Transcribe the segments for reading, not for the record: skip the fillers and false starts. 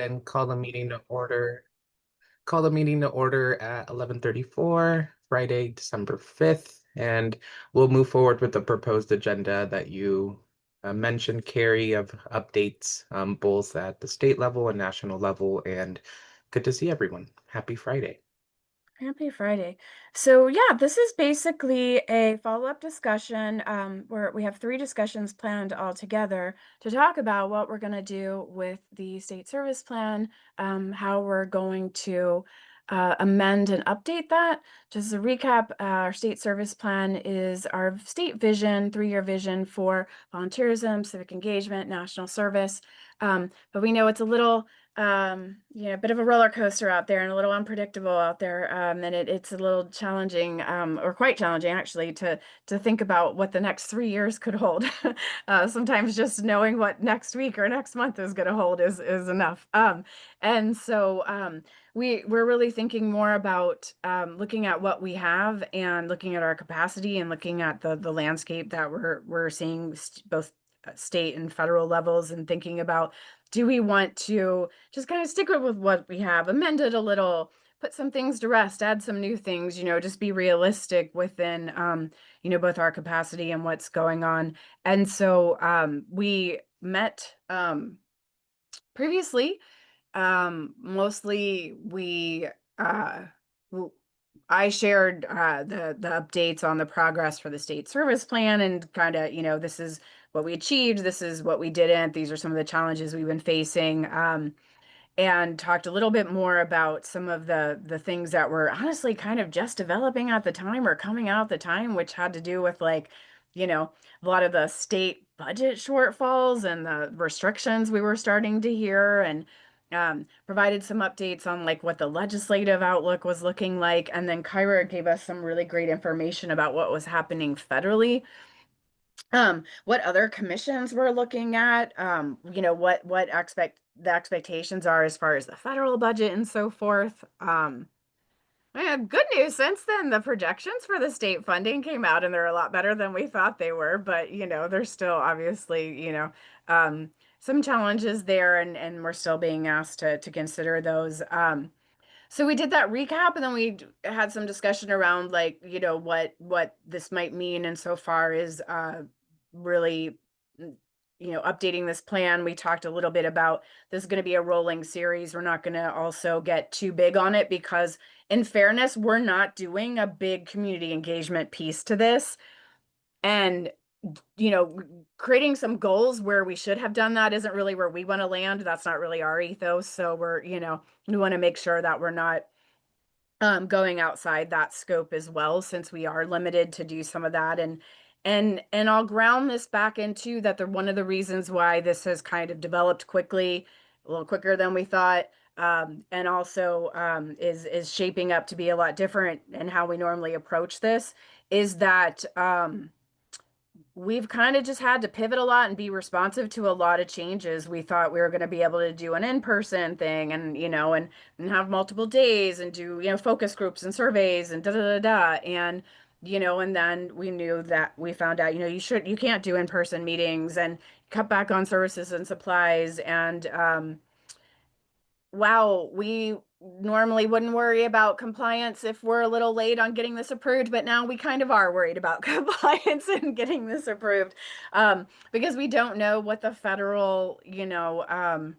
and call the meeting to order. Call the meeting to order at 11:34, Friday, December 5th, and we'll move forward with the proposed agenda that you mentioned, Carrie, of updates both at the state level and national level. And good to see everyone. Happy Friday. Happy Friday. So yeah, this is basically a follow-up discussion where we have three discussions planned all together to talk about what we're going to do with the state service plan, how we're going to amend and update that. Just as a recap, our state service plan is our state vision, three-year vision for volunteerism, civic engagement, national service. But we know it's a little a bit of a roller coaster out there and a little unpredictable out there. And it's a little challenging, or quite challenging actually, to think about what the next 3 years could hold. Sometimes just knowing what next week or next month is going to hold is enough. And so we're really thinking more about looking at what we have and looking at our capacity and looking at the landscape that we're seeing both state and federal levels, and thinking about, do we want to just kind of stick with what we have, amend it a little, put some things to rest, add some new things, just be realistic within, both our capacity and what's going on. And so we met previously. Mostly uh, w- I shared the updates on the progress for the state service plan, and kind of, this is what we achieved, this is what we didn't, these are some of the challenges we've been facing. And talked a little bit more about some of the things that were honestly kind of just developing at the time or coming out at the time, which had to do with, like, a lot of the state budget shortfalls and the restrictions we were starting to hear, and provided some updates on like what the legislative outlook was looking like. And then Kyra gave us some really great information about what was happening federally, what other commissions we're looking at, what the expectations are as far as the federal budget and so forth. Good news, since then the projections for the state funding came out and they're a lot better than we thought they were, but there's still obviously, some challenges there, and we're still being asked to consider those. So we did that recap, and then we had some discussion around, like, what this might mean insofar as really, updating this plan. We talked a little bit about, this is going to be a rolling series. We're not going to also get too big on it because, in fairness, we're not doing a big community engagement piece to this. And creating some goals where we should have done that isn't really where we want to land. That's not really our ethos. So we want to make sure that we're not going outside that scope as well, since we are limited to do some of that. And I'll ground this back into that they're one of the reasons why this has kind of developed quickly, a little quicker than we thought, and also is shaping up to be a lot different in how we normally approach this, is that we've kind of just had to pivot a lot and be responsive to a lot of changes. We thought we were going to be able to do an in-person thing, and and have multiple days and do focus groups and surveys and da da da da. And then we found out, you can't do in-person meetings, and cut back on services and supplies. And wow, we normally wouldn't worry about compliance if we're a little late on getting this approved, but now we kind of are worried about compliance and getting this approved, because we don't know what the federal, I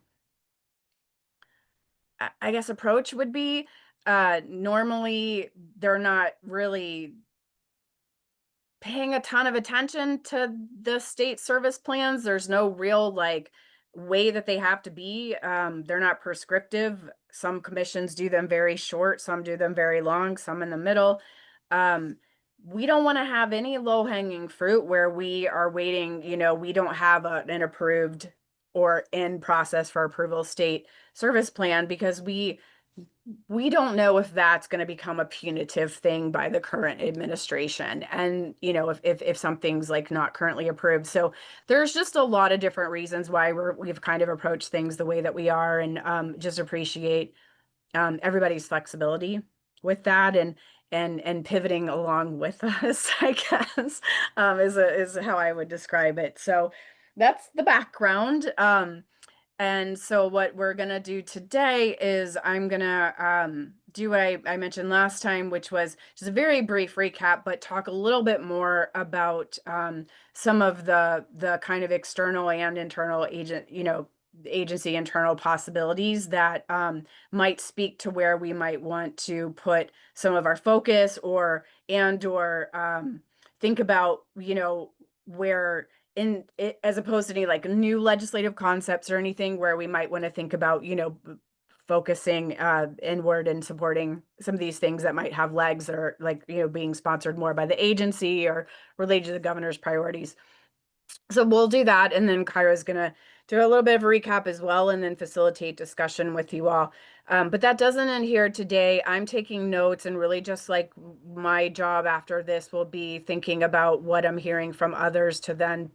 guess, approach would be. Normally, they're not really paying a ton of attention to the state service plans. There's no real, like, way that they have to be. They're not prescriptive. Some commissions do them very short, some do them very long, some in the middle. Um, we don't want to have any low-hanging fruit where we are waiting, we don't have an approved or in process for approval state service plan, because we don't know if that's going to become a punitive thing by the current administration. And if something's like not currently approved. So there's just a lot of different reasons why we've kind of approached things the way that we are, and just appreciate everybody's flexibility with that, and pivoting along with us, I guess, is how I would describe it. So that's the background. And so what we're gonna do today is I'm gonna do what I mentioned last time, which was just a very brief recap, but talk a little bit more about some of the kind of external and internal agency internal possibilities that might speak to where we might want to put some of our focus or think about, where in it, as opposed to any like new legislative concepts or anything where we might want to think about, focusing inward and supporting some of these things that might have legs or like, being sponsored more by the agency or related to the governor's priorities. So we'll do that. And then Kyra's going to do a little bit of a recap as well and then facilitate discussion with you all. But that doesn't end here today. I'm taking notes and really just like my job after this will be thinking about what I'm hearing from others to then,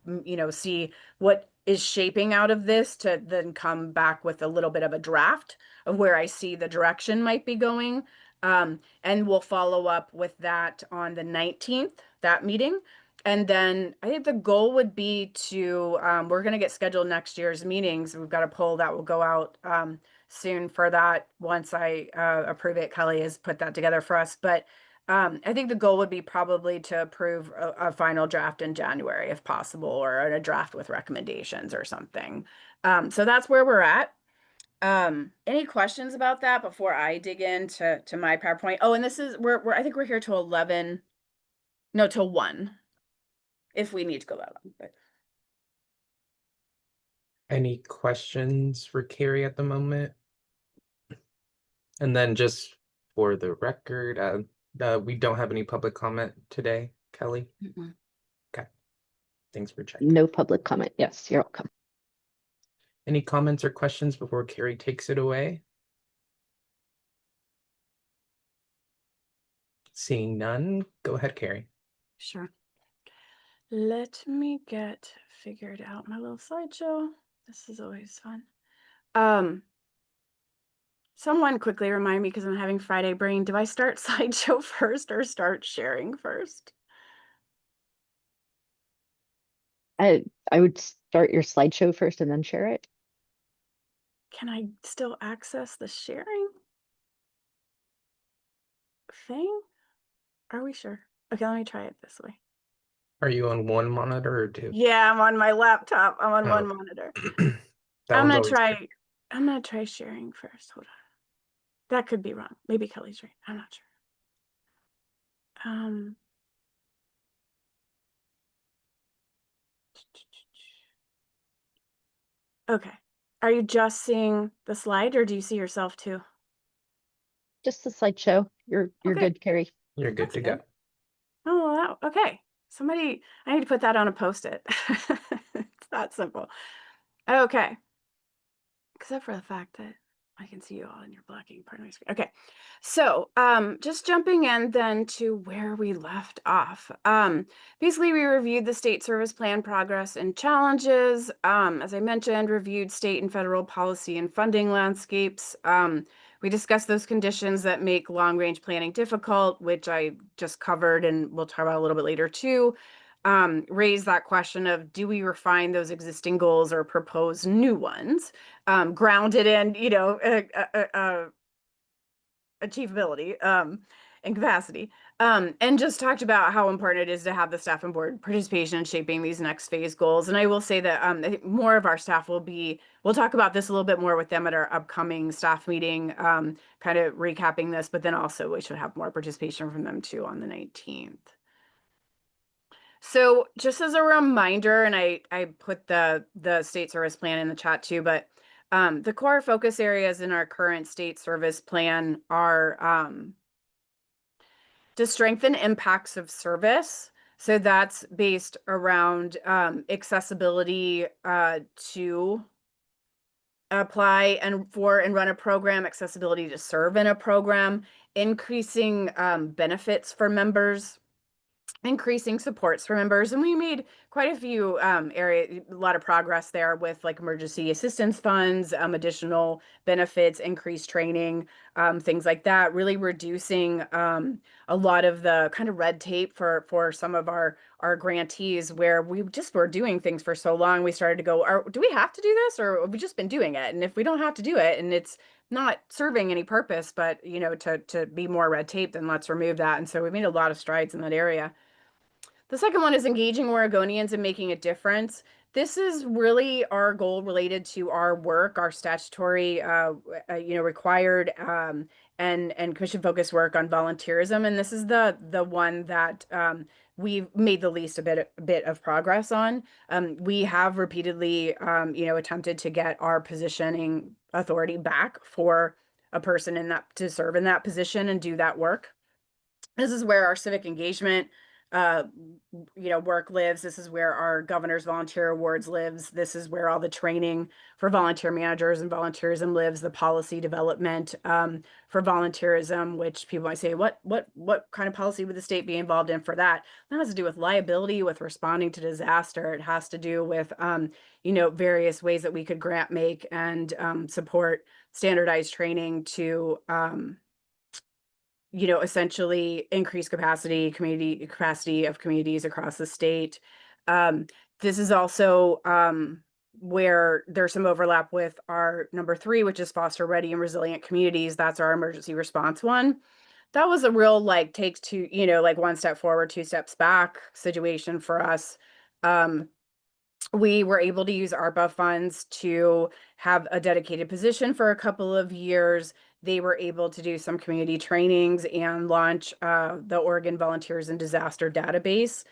see what is shaping out of this to then come back with a little bit of a draft of where I see the direction might be going. And we'll follow up with that on the 19th, that meeting. And then I think the goal would be to, we're going to get scheduled next year's meetings. We've got a poll that will go out soon for that. Once I approve it, Kelly has put that together for us. But I think the goal would be probably to approve a final draft in January if possible, or a draft with recommendations or something. So that's where we're at. Any questions about that before I dig into my PowerPoint? Oh, and this is, we're I think we're here till 11, no, till 1. If we need to go that long, but Any questions for Carrie at the moment? And then just for the record, we don't have any public comment today, Kelly. mm-mm. Okay, thanks for checking. No public comment. Yes, you're welcome. Any comments or questions before Carrie takes it away? Seeing none, go ahead, Carrie. Sure. Let me get figured out my little slideshow. This is always fun. Someone quickly remind me because I'm having Friday brain. Do I start slideshow first or start sharing first? I would start your slideshow first and then share it. Can I still access the sharing thing? Are we sure? Okay, let me try it this way. Are you on one monitor or two? Yeah, I'm on my laptop. I'm on Oh. one monitor. That I'm one's gonna always try. tricky. I'm gonna try sharing first. Hold on. That could be wrong. Maybe Kelly's right. I'm not sure. Okay. Are you just seeing the slide or do you see yourself too? Just the slideshow. You're Okay. good, Carrie. You're good That's to good. go. Oh, wow. Okay. Somebody, I need to put that on a post-it. It's that simple. Okay. Except for the fact that I can see you all and you're blocking part of my screen. Okay. So just jumping in then to where we left off. Basically, we reviewed the state service plan progress and challenges. As I mentioned, reviewed state and federal policy and funding landscapes. We discussed those conditions that make long-range planning difficult, which I just covered and we'll talk about a little bit later too. Raise that question of, do we refine those existing goals or propose new ones, grounded in, achievability and capacity, and just talked about how important it is to have the staff and board participation in shaping these next phase goals. And I will say that I think more of our staff we'll talk about this a little bit more with them at our upcoming staff meeting, kind of recapping this, but then also we should have more participation from them too on the 19th. So just as a reminder, and I put the state service plan in the chat too, but the core focus areas in our current state service plan are to strengthen impacts of service. So that's based around accessibility to apply and run a program, accessibility to serve in a program, increasing benefits for members, increasing supports for members, and we made quite a few a lot of progress there with like emergency assistance funds, additional benefits, increased training, things like that, really reducing a lot of the kind of red tape for some of our grantees, where we just were doing things for so long. We started to go, do we have to do this, or have we just been doing it? And if we don't have to do it and it's not serving any purpose, but to be more red tape, then let's remove that. And so we made a lot of strides in that area. The second one is engaging Oregonians and making a difference. This is really our goal related to our work, our statutory, required and commission focused work on volunteerism, and this is the one that we've made the least a bit of progress on. We have repeatedly, attempted to get our positioning authority back for a person in that to serve in that position and do that work. This is where our civic engagement uh work lives. This is where our governor's volunteer awards lives. This is where all the training for volunteer managers and volunteerism lives, the policy development for volunteerism, which people might say, what kind of policy would the state be involved in for that? That has to do with liability, with responding to disaster. It has to do with various ways that we could grant make and support standardized training to essentially increase community capacity of communities across the state. Um, this is also where there's some overlap with our number 3, which is foster ready and resilient communities. That's our emergency response one. That was a real like takes two, like one step forward, two steps back situation for us. Um, we were able to use ARPA funds to have a dedicated position for a couple of years. They were able to do some community trainings and launch the Oregon Volunteers in Disaster database,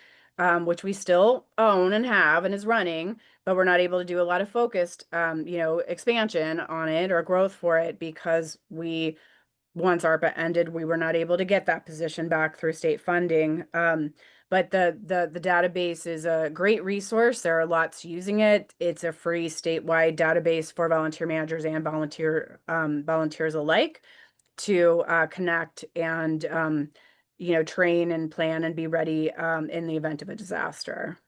which we still own and have and is running, but we're not able to do a lot of focused, expansion on it or growth for it because once ARPA ended, we were not able to get that position back through state funding. But the database is a great resource. There are lots using it. It's a free statewide database for volunteer managers and volunteers alike to connect and train and plan and be ready in the event of a disaster.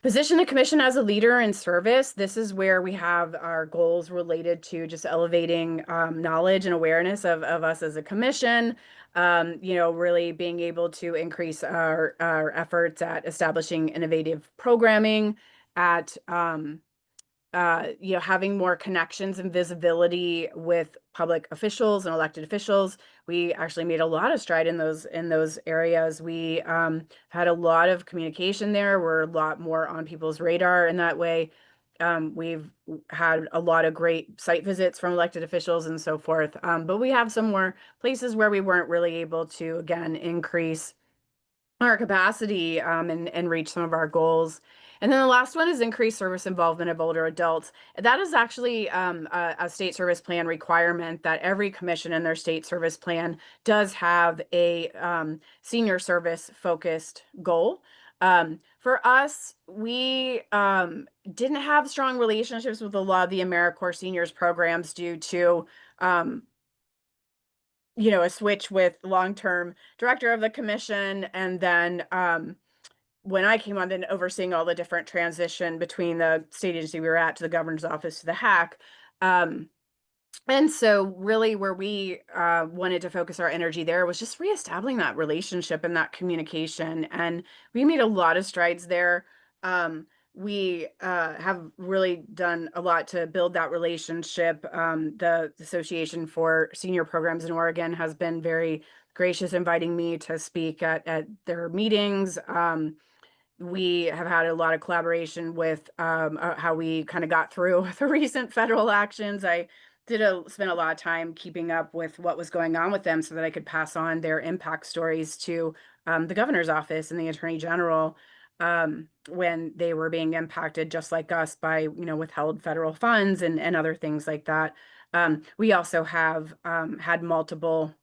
Position the commission as a leader in service. This is where we have our goals related to just elevating knowledge and awareness of us as a commission, really being able to increase our efforts at establishing innovative programming, at having more connections and visibility with public officials and elected officials. We actually made a lot of stride in those areas. We had a lot of communication there. We're a lot more on people's radar in that way. We've had a lot of great site visits from elected officials and so forth. But we have some more places where we weren't really able to, again, increase our capacity and reach some of our goals. And then the last one is increased service involvement of older adults. That is actually a state service plan requirement that every commission in their state service plan does have a senior service focused goal. For us, we didn't have strong relationships with a lot of the AmeriCorps seniors programs due to a switch with long-term director of the commission, and then when I came on, then overseeing all the different transition between the state agency we were at to the governor's office to the hack. And so really where we wanted to focus our energy there was just reestablishing that relationship and that communication. And we made a lot of strides there. We have really done a lot to build that relationship. The Association for Senior Programs in Oregon has been very gracious, inviting me to speak at their meetings. We have had a lot of collaboration with how we kind of got through the recent federal actions. I spent a lot of time keeping up with what was going on with them so that I could pass on their impact stories to the governor's office and the attorney general when they were being impacted just like us by withheld federal funds and other things like that. We also have had multiple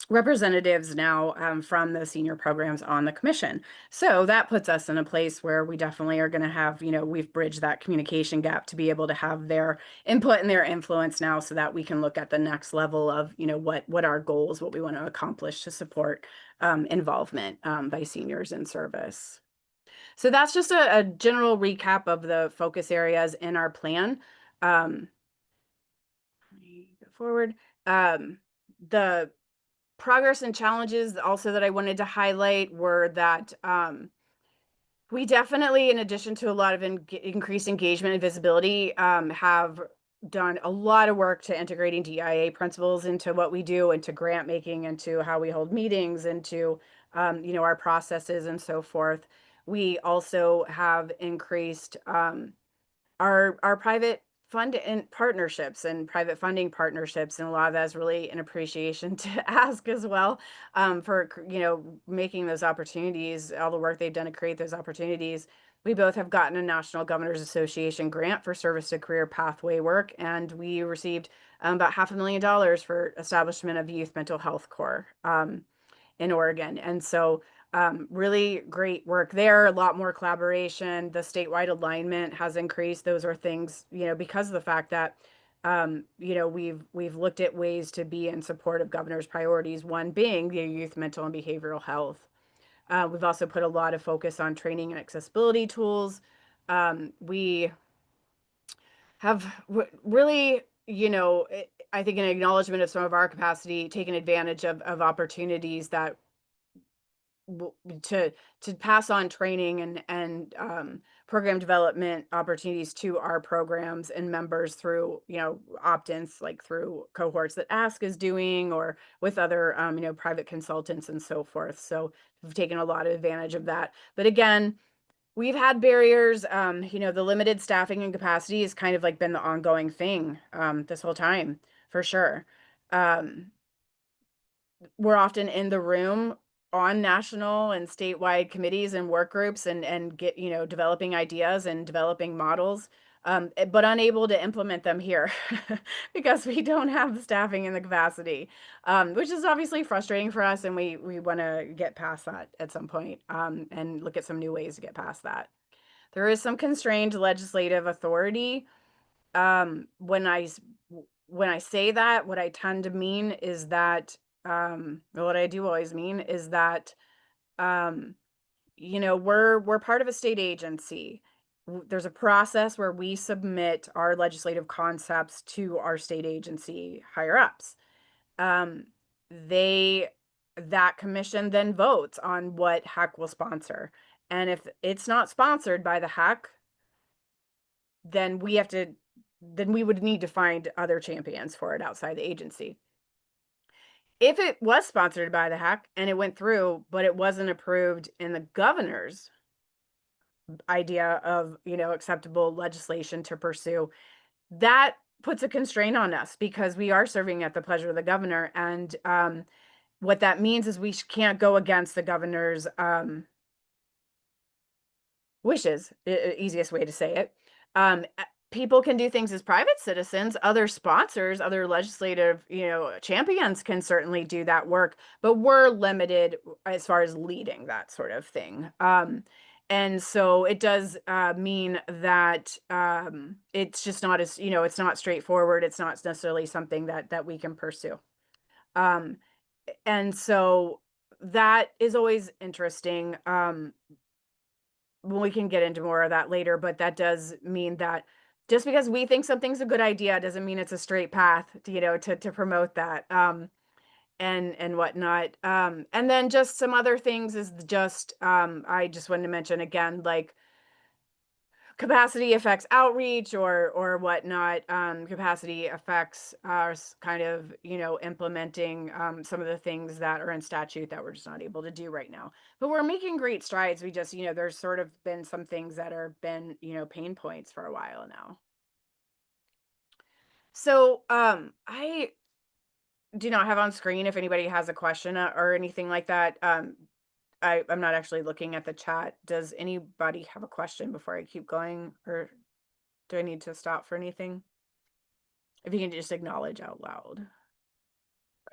representatives now from the senior programs on the commission. So that puts us in a place where we definitely are going to have, we've bridged that communication gap to be able to have their input and their influence now so that we can look at the next level of, what our goals, what we want to accomplish to support involvement by seniors in service. So that's just a general recap of the focus areas in our plan. Let me go forward. The progress and challenges also that I wanted to highlight were that we definitely, in addition to a lot of increased engagement and visibility, have done a lot of work to integrating DIA principles into what we do, into grant making, into how we hold meetings, into our processes and so forth. We also have increased our private fund and partnerships and private funding partnerships, and a lot of that is really an appreciation to ask as well for making those opportunities, all the work they've done to create those opportunities. We both have gotten a National Governors Association grant for service to career pathway work, and we received about $500,000 for establishment of youth mental health corps in Oregon. And so really great work there, a lot more collaboration. The statewide alignment has increased. Those are things, because of the fact that we've looked at ways to be in support of governor's priorities, one being the youth mental and behavioral health. We've also put a lot of focus on training and accessibility tools. We have really, I think, an acknowledgement of some of our capacity, taken advantage of opportunities that to pass on training and program development opportunities to our programs and members through opt-ins, like through cohorts that Ask is doing, or with other private consultants and so forth. So we've taken a lot of advantage of that. But again, we've had barriers. The limited staffing and capacity has kind of like been the ongoing thing this whole time, for sure. We're often in the room on national and statewide committees and work groups and get, developing ideas and developing models, but unable to implement them here because we don't have the staffing and the capacity, which is obviously frustrating for us. And we want to get past that at some point and look at some new ways to get past that. There is some constrained legislative authority. When I say that, what I tend to mean is that, what I do always mean is that, we're part of a state agency. There's a process where we submit our legislative concepts to our state agency higher ups. They that commission then votes on what HAC will sponsor. And if it's not sponsored by the HAC, then we would need to find other champions for it outside the agency. If it was sponsored by the HAC and it went through, but it wasn't approved in the governor's idea of, acceptable legislation to pursue, that puts a constraint on us because we are serving at the pleasure of the governor. And what that means is we can't go against the governor's wishes, easiest way to say it. People can do things as private citizens. Other sponsors, other legislative, champions can certainly do that work, but we're limited as far as leading that sort of thing. And so it does mean that it's just not as, it's not straightforward. It's not necessarily something that we can pursue. And so that is always interesting. We can get into more of that later, but that does mean that just because we think something's a good idea doesn't mean it's a straight path to promote that and whatnot. And then just some other things is just I just wanted to mention again, like capacity affects outreach or whatnot. Capacity affects kind of, implementing some of the things that are in statute that we're just not able to do right now. But we're making great strides. We just, there's sort of been some things that are been, pain points for a while now. So I do not have on screen if anybody has a question or anything like that. I'm not actually looking at the chat. Does anybody have a question before I keep going, or do I need to stop for anything? If you can just acknowledge out loud.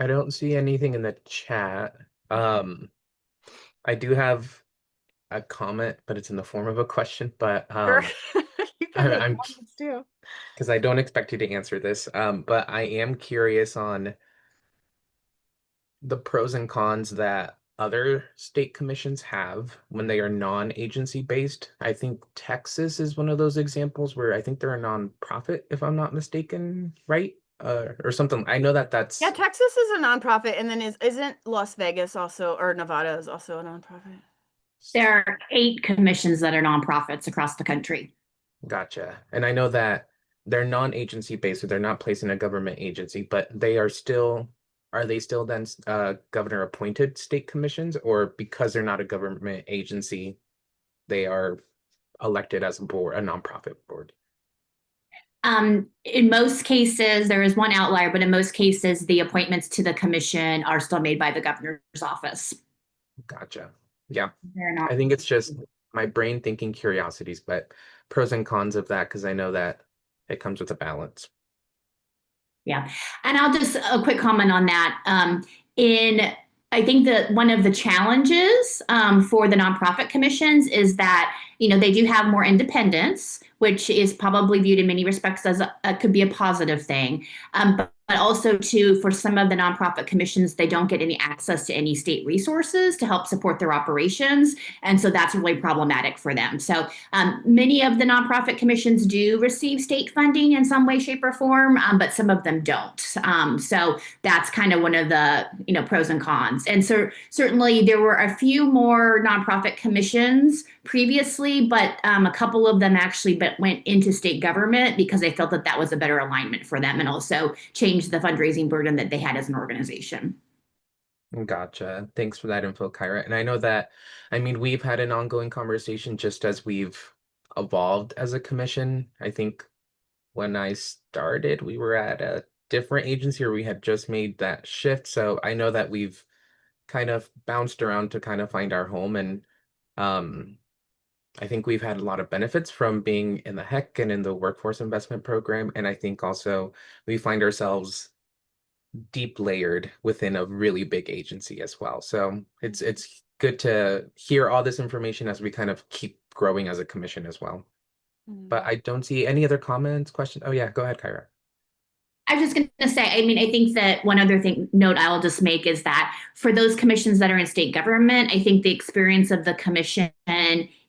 I don't see anything in the chat. I do have a comment, but it's in the form of a question. But Sure. You can make I'm comments too. because I don't expect you to answer this. But I am curious on the pros and cons that other state commissions have when they are non-agency based. I think Texas is one of those examples where I think they're a nonprofit, if I'm not mistaken, right? Or something. I know that Yeah, that's Texas is a nonprofit, and then isn't Las Vegas also, or Nevada is also a nonprofit? There are 8 commissions that are nonprofits across the country. gotcha. And I know that they're non-agency based, so they're not placed in a government agency, but they are still, are they still then governor appointed state commissions, or because they're not a government agency, they are elected as a board, a nonprofit board? In most cases, there is one outlier, but in most cases, the appointments to the commission are still made by the governor's office. Gotcha. Yeah. They're not. I think it's just my brain thinking curiosities, but pros and cons of that, because I know that it comes with a balance. Yeah. And I'll just a quick comment on that. In I think that one of the challenges for the nonprofit commissions is that, you know, they do have more independence, which is probably viewed in many respects as could be a positive thing. But also too, for some of the nonprofit commissions, they don't get any access to any state resources to help support their operations. And so that's really problematic for them. So many of the nonprofit commissions do receive state funding in some way, shape, or form, but some of them don't. So that's kind of one of the, you know, pros and cons. And so certainly there were a few more nonprofit commissions previously, but a couple of them actually went into state government because they felt that that was a better alignment for them and also changed the fundraising burden that they had as an organization. Gotcha. Thanks for that info, Kyra. And I know that, I mean, we've had an ongoing conversation just as we've evolved as a commission. I think when I started, we were at a different agency, or we had just made that shift. So I know that we've kind of bounced around to kind of find our home. And um, I think we've had a lot of benefits from being in the HEC and in the workforce investment program. And I think also we find ourselves deep layered within a really big agency as well. So it's good to hear all this information as we kind of keep growing as a commission as well. But I don't see any other comments, questions. Oh yeah, go ahead, Kyra. I was just going to say, I mean, I think that one other note I'll just make is that for those commissions that are in state government, I think the experience of the commission,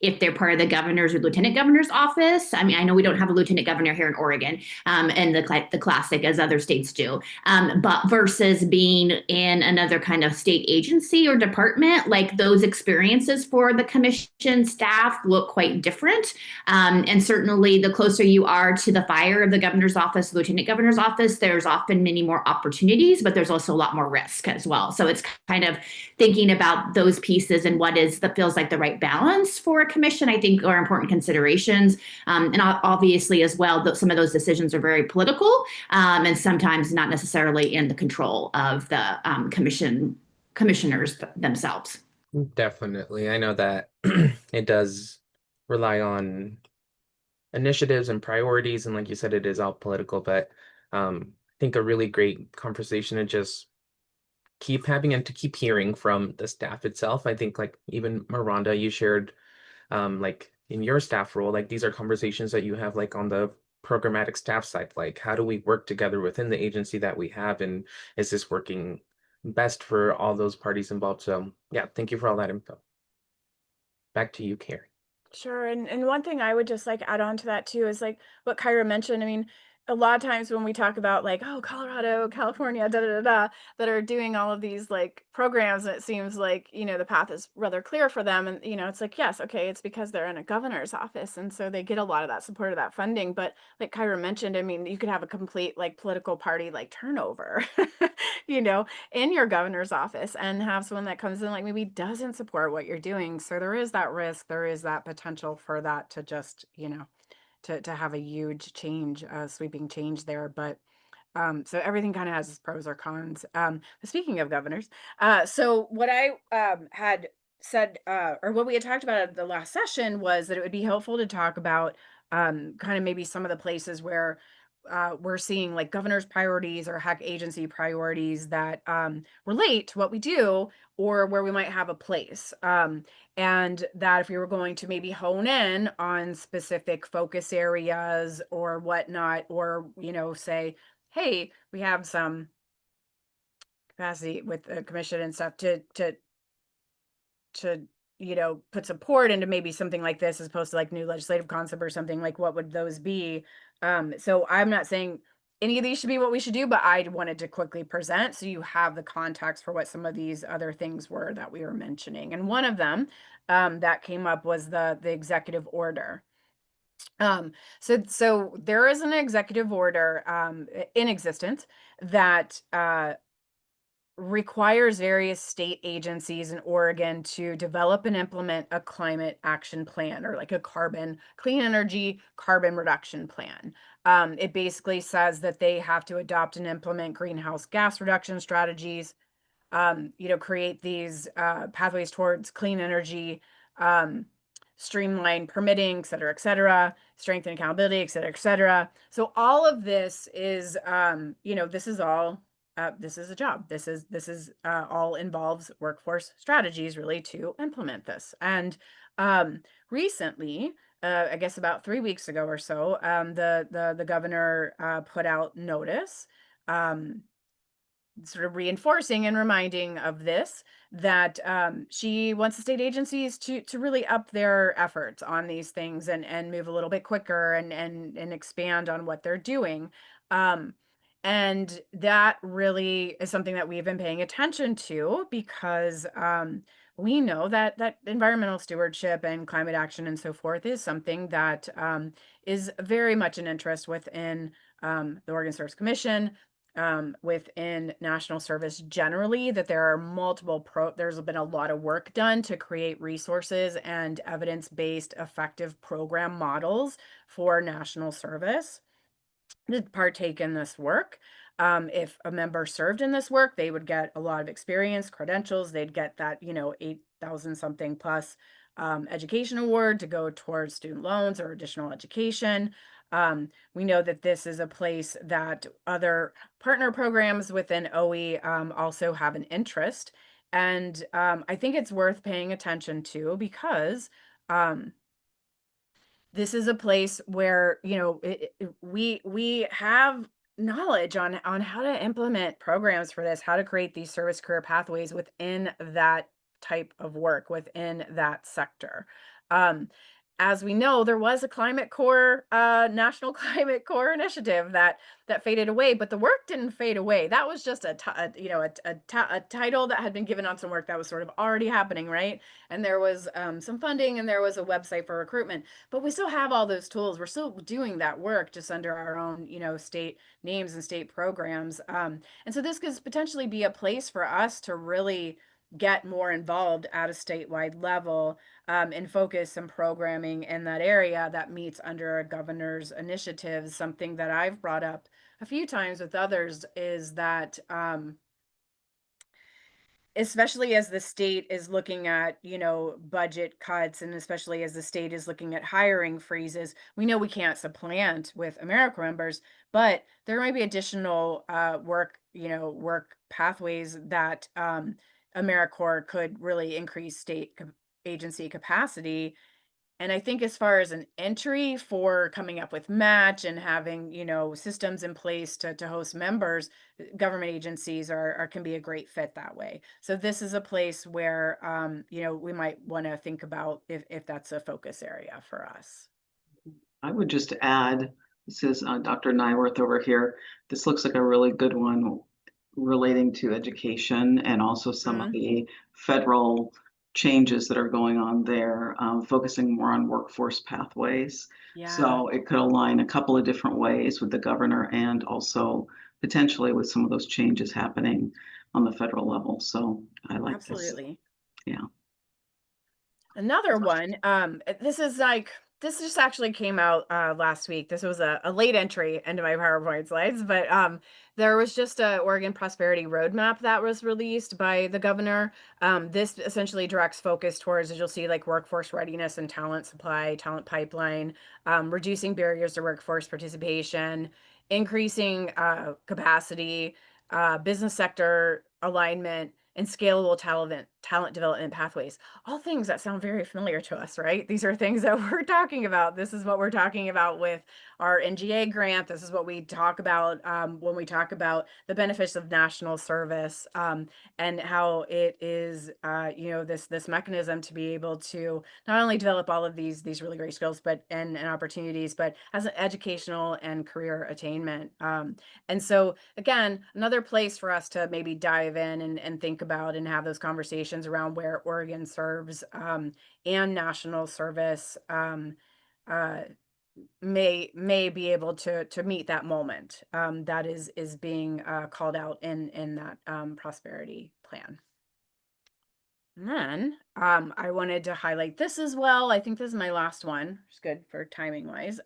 if they're part of the governor's or lieutenant governor's office, I mean, I know we don't have a lieutenant governor here in Oregon, and the classic as other states do, but versus being in another kind of state agency or department, like those experiences for the commission staff look quite different. And certainly the closer you are to the fire of the governor's office, lieutenant governor's office, there's often many more opportunities, but there's also a lot more risk as well. So it's kind of thinking about those pieces and what is that feels like the right balance for a commission, I think are important considerations. And obviously as well, some of those decisions are very political and sometimes not necessarily in the control of the commissioners themselves. Definitely. I know that it does rely on initiatives and priorities, and like you said, it is all political, but I think a really great conversation to just keep having and to keep hearing from the staff itself. I think like even Miranda, you shared like in your staff role, like these are conversations that you have like on the programmatic staff side, like how do we work together within the agency that we have, and is this working best for all those parties involved? So yeah, thank you for all that info. Back to you, Carrie. Sure. And one thing I would just like add on to that too is like what Kyra mentioned. I mean, a lot of times when we talk about like, oh, Colorado, California, da da da da, that are doing all of these like programs, and it seems like, you know, the path is rather clear for them. And, you know, it's like, yes, okay, it's because they're in a governor's office. And so they get a lot of that support of that funding. But like Kyra mentioned, I mean, you could have a complete like political party like turnover, you know, in your governor's office and have someone that comes in like maybe doesn't support what you're doing. So there is that risk, there is that potential for that to just, you know, to have a huge change, sweeping change there. But so everything kind of has its pros or cons. Speaking of governors, so what I had said, or what we had talked about at the last session was that it would be helpful to talk about kind of maybe some of the places where we're seeing like governor's priorities or heck agency priorities that relate to what we do or where we might have a place. And that if we were going to maybe hone in on specific focus areas or whatnot, or, you know, say, hey, we have some capacity with the commission and stuff to you know, put support into maybe something like this as opposed to like new legislative concept or something, like what would those be? So I'm not saying any of these should be what we should do, but I wanted to quickly present so you have the context for what some of these other things were that we were mentioning. And one of them that came up was the executive order. So there is an executive order in existence that requires various state agencies in Oregon to develop and implement a climate action plan, or like a clean energy carbon reduction plan. It basically says that they have to adopt and implement greenhouse gas reduction strategies, you know, create these pathways towards clean energy, um, streamline permitting, et cetera, strengthen accountability, et cetera. So all of this is, you know, this is all, this is a job. This is all involves workforce strategies really to implement this. And recently, I guess about 3 weeks ago or so, the governor put out notice, sort of reinforcing and reminding of this, that she wants the state agencies to really up their efforts on these things and move a little bit quicker and expand on what they're doing. Um, and that really is something that we've been paying attention to because we know that environmental stewardship and climate action and so forth is something that is very much an interest within the OregonServes Commission, within national service generally, that there are there's been a lot of work done to create resources and evidence-based effective program models for national service to partake in this work. If a member served in this work, they would get a lot of experience, credentials, they'd get that, you know, 8,000 something plus education award to go towards student loans or additional education. We know that this is a place that other partner programs within OE also have an interest. And I think it's worth paying attention to because this is a place where, you know, we have knowledge on how to implement programs for this, how to create these service career pathways within that type of work, within that sector. Um, as we know, there was a climate core, national climate core initiative that faded away, but the work didn't fade away. That was just you know, a title that had been given on some work that was sort of already happening, right? And there was some funding and there was a website for recruitment, but we still have all those tools. We're still doing that work just under our own, you know, state names and state programs. And so this could potentially be a place for us to really get more involved at a statewide level, and focus some programming in that area that meets under a governor's initiatives. Something that I've brought up a few times with others is that especially as the state is looking at, you know, budget cuts, and especially as the state is looking at hiring freezes, we know we can't supplant with AmeriCorps members, but there might be additional work, you know, work pathways that AmeriCorps could really increase agency capacity. And I think as far as an entry for coming up with match and having, you know, systems in place to host members, government agencies are can be a great fit that way. So this is a place where, you know, we might want to think about if that's a focus area for us. I would just add, this is Dr. Nyworth over here. This looks like a really good one relating to education and also some of the federal changes that are going on there, focusing more on workforce pathways. Yeah. So it could align a couple of different ways with the governor and also potentially with some of those changes happening on the federal level. So I like this. Absolutely. Yeah. Another one, this just actually came out last week. This was a late entry into my PowerPoint slides, but there was just a Oregon Prosperity Roadmap that was released by the governor. This essentially directs focus towards, as you'll see, like workforce readiness and talent supply, talent pipeline, reducing barriers to workforce participation, increasing capacity, business sector alignment, and scalable talent development pathways. All things that sound very familiar to us, right? These are things that we're talking about. This is what we're talking about with our NGA grant. This is what we talk about when we talk about the benefits of national service, and how it is, this mechanism to be able to not only develop all of these really great skills, but and opportunities, but as an educational and career attainment. And so again, another place for us to maybe dive in and think about and have those conversations around where Oregon serves and national service uh, may be able to meet that moment that is being called out in that prosperity plan. And then I wanted to highlight this as well. I think this is my last one, which is good for timing wise.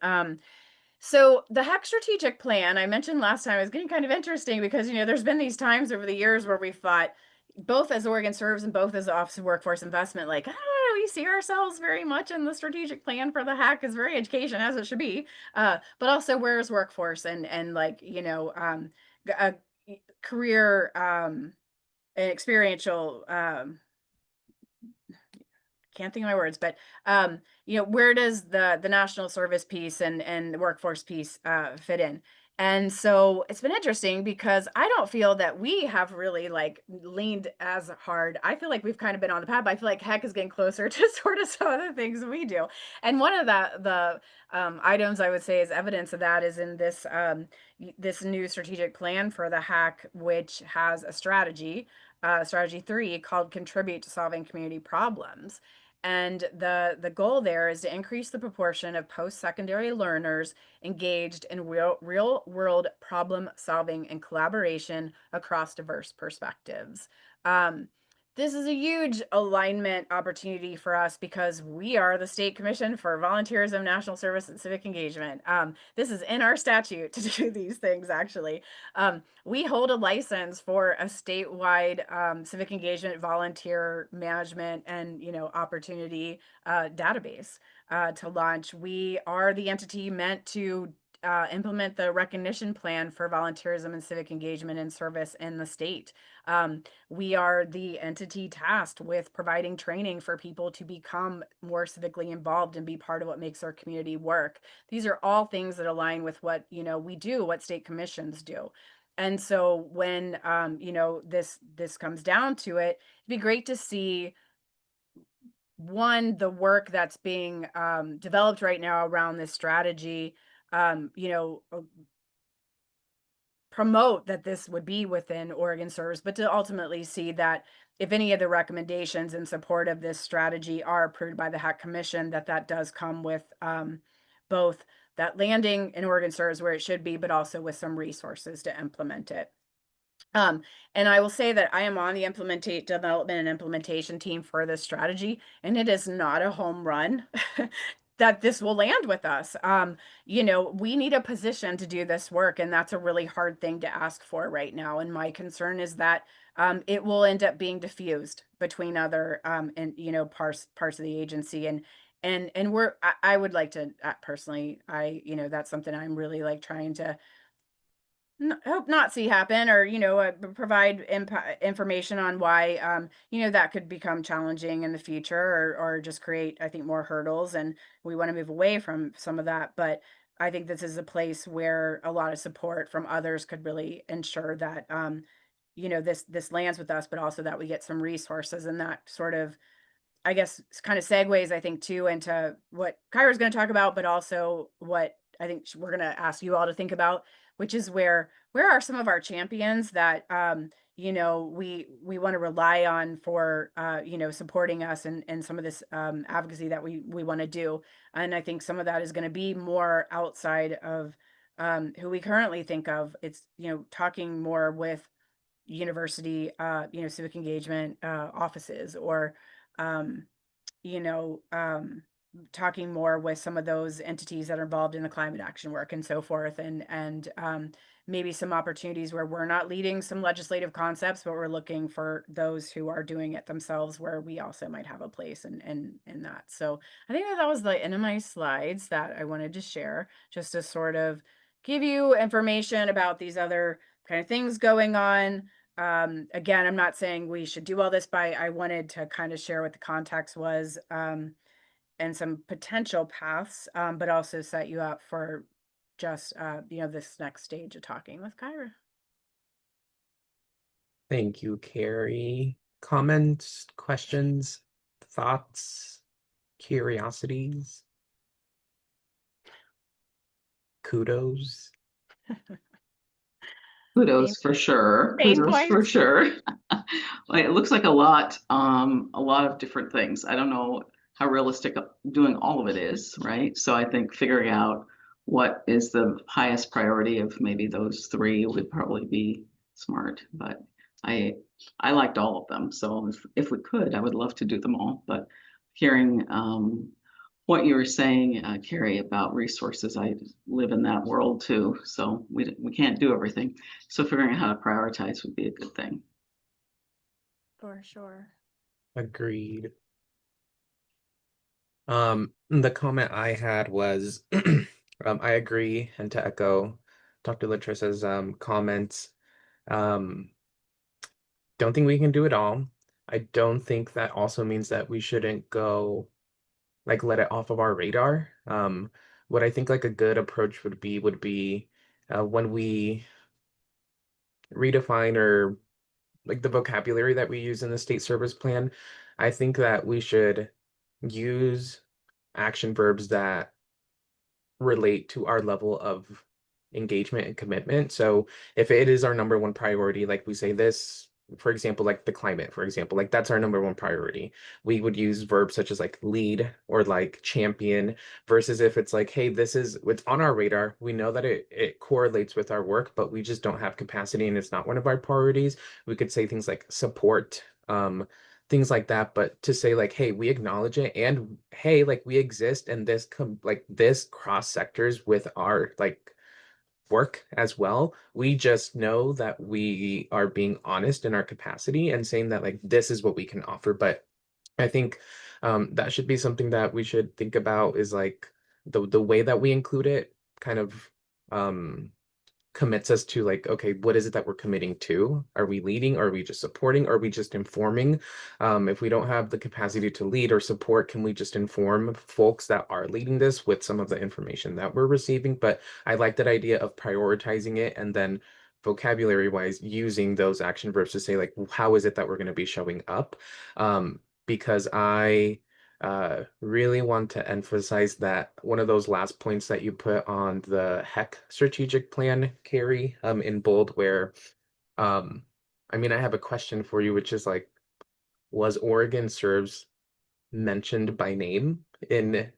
So the HEC strategic plan I mentioned last time is getting kind of interesting because, there's been these times over the years where we thought, both as OregonServes and both as the Office of Workforce Investment, like, I don't know, we see ourselves very much in the strategic plan for the HEC is very education as it should be. But also where's workforce and like, a career experiential can't think of my words, but where does the national service piece and the workforce piece fit in? And so it's been interesting because I don't feel that we have really like leaned as hard. I feel like we've kind of been on the path, but I feel like HEC is getting closer to sort of some of the things we do. And one of the items I would say is evidence of that is in this new strategic plan for the HEC, which has a strategy 3 called Contribute to Solving Community Problems. And the goal there is to increase the proportion of post-secondary learners engaged in real world problem solving and collaboration across diverse perspectives. This is a huge alignment opportunity for us because we are the State Commission for Volunteerism, National Service, and Civic Engagement. This is in our statute to do these things, actually. We hold a license for a statewide civic engagement, volunteer management, and opportunity database to launch. We are the entity meant to implement the recognition plan for volunteerism and civic engagement and service in the state. We are the entity tasked with providing training for people to become more civically involved and be part of what makes our community work. These are all things that align with what we do, what state commissions do. And so when this comes down to it, it'd be great to see the work that's being developed right now around this strategy, promote that this would be within OregonServes, but to ultimately see that if any of the recommendations in support of this strategy are approved by the HEC Commission, that does come with both that landing in OregonServes where it should be, but also with some resources to implement it. And I will say that I am on the development and implementation team for this strategy, and it is not a home run that this will land with us. We need a position to do this work, and that's a really hard thing to ask for right now. And my concern is that it will end up being diffused between other parts of the agency. And I would like to personally, that's something I'm really like trying to hope not see happen, or provide information on why that could become challenging in the future, or just create, I think, more hurdles, and we want to move away from some of that. But I think this is a place where a lot of support from others could really ensure that this lands with us, but also that we get some resources, and that sort of, I guess, kind of segues, I think, too, into what Kyra's going to talk about, but also what I think we're going to ask you all to think about, which is where are some of our champions that we want to rely on for supporting us and some of this advocacy that we want to do. And I think some of that is going to be more outside of who we currently think of. It's talking more with university civic engagement offices, or you know, talking more with some of those entities that are involved in the climate action work and so forth, and maybe some opportunities where we're not leading some legislative concepts, but we're looking for those who are doing it themselves, where we also might have a place in that. So I think that was the end of my slides that I wanted to share, just to sort of give you information about these other kind of things going on. Again, I'm not saying we should do all this I wanted to kind of share what the context was, and some potential paths, but also set you up for just, this next stage of talking with Kyra. Thank you, Carrie. Comments, questions, thoughts, curiosities, kudos. Kudos for sure. Pain Kudos for points. sure. Well, it looks like a lot of different things. I don't know how realistic doing all of it is, right? So I think figuring out what is the highest priority of maybe those three would probably be smart. But I liked all of them. So if we could, I would love to do them all. But hearing what you were saying, Carrie, about resources, I live in that world too. So we can't do everything. So figuring out how to prioritize would be a good thing. For sure. Agreed. The comment I had was, I agree, and to echo Dr. Latrice's comments, don't think we can do it all. I don't think that also means that we shouldn't go like let it off of our radar. What I think like a good approach would be when we redefine or like the vocabulary that we use in the state service plan, I think that we should use action verbs that relate to our level of engagement and commitment. So if it is our number one priority, like we say this, for example, like the climate, for example, like that's our number one priority. We would use verbs such as like lead or like champion versus if it's like, hey, it's on our radar. We know that it correlates with our work, but we just don't have capacity and it's not one of our priorities. We could say things like support, things like that, but to say like, hey, we acknowledge it and hey, like we exist and this cross sectors with our like work as well. We just know that we are being honest in our capacity and saying that like this is what we can offer. But I think that should be something that we should think about is like the way that we include it kind of um commits us to like, okay, what is it that we're committing to? Are we leading? Are we just supporting? Are we just informing? If we don't have the capacity to lead or support, can we just inform folks that are leading this with some of the information that we're receiving? But I like that idea of prioritizing it and then vocabulary wise using those action verbs to say like, how is it that we're going to be showing up? Because I really want to emphasize that one of those last points that you put on the HEC strategic plan, Carrie, in bold, where, I mean, I have a question for you, which is like, was OregonServes mentioned by name in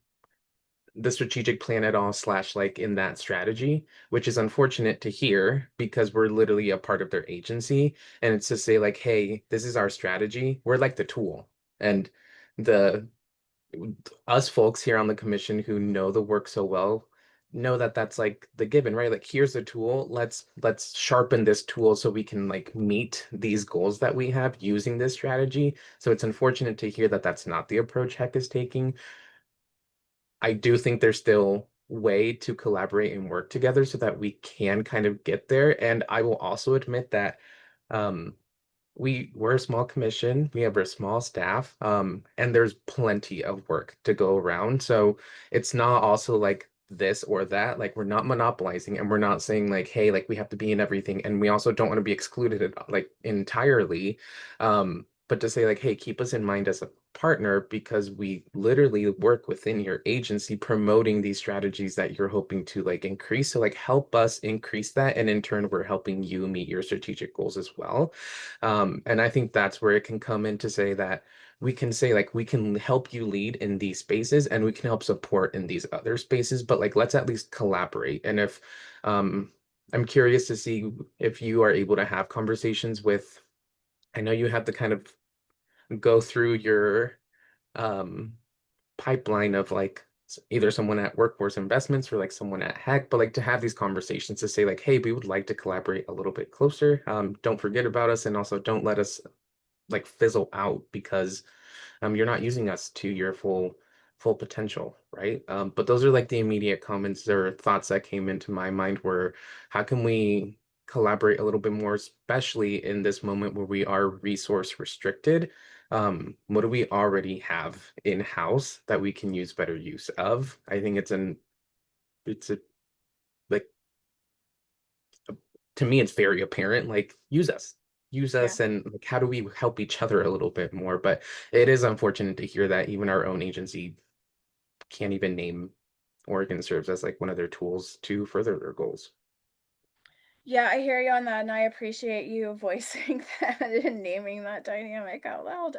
the strategic plan at all, slash like in that strategy, which is unfortunate to hear because we're literally a part of their agency. And it's to say like, hey, this is our strategy. We're like the tool. And the us folks here on the commission who know the work so well know that that's like the given, right? Like here's a tool, let's sharpen this tool so we can like meet these goals that we have using this strategy. So it's unfortunate to hear that that's not the approach HEC is taking. I do think there's still way to collaborate and work together so that we can kind of get there. And I will also admit that um we're a small commission, we have a small staff, and there's plenty of work to go around. So it's not also like this or that. Like we're not monopolizing and we're not saying like, hey, like we have to be in everything. And we also don't want to be excluded like entirely. But to say like, hey, keep us in mind as a partner because we literally work within your agency promoting these strategies that you're hoping to like increase. So like help us increase that. And in turn, we're helping you meet your strategic goals as well. And I think that's where it can come in to say that we can say like we can help you lead in these spaces and we can help support in these other spaces, but like let's at least collaborate. And if I'm curious to see if you are able to have conversations with, I know you have to kind of go through your um pipeline of like either someone at Workforce Investments or like someone at HEC, but like to have these conversations to say like, hey, we would like to collaborate a little bit closer. Don't forget about us and also don't let us like fizzle out because you're not using us to your full full potential, right? But those are like the immediate comments or thoughts that came into my mind were, how can we collaborate a little bit more, especially in this moment where we are resource restricted? What do we already have in-house that we can use better use of? I think it's a like to me it's very apparent, like use Yeah. us, and like how do we help each other a little bit more? But it is unfortunate to hear that even our own agency can't even name OregonServes as like one of their tools to further their goals. Yeah, I hear you on that, and I appreciate you voicing that and naming that dynamic out loud.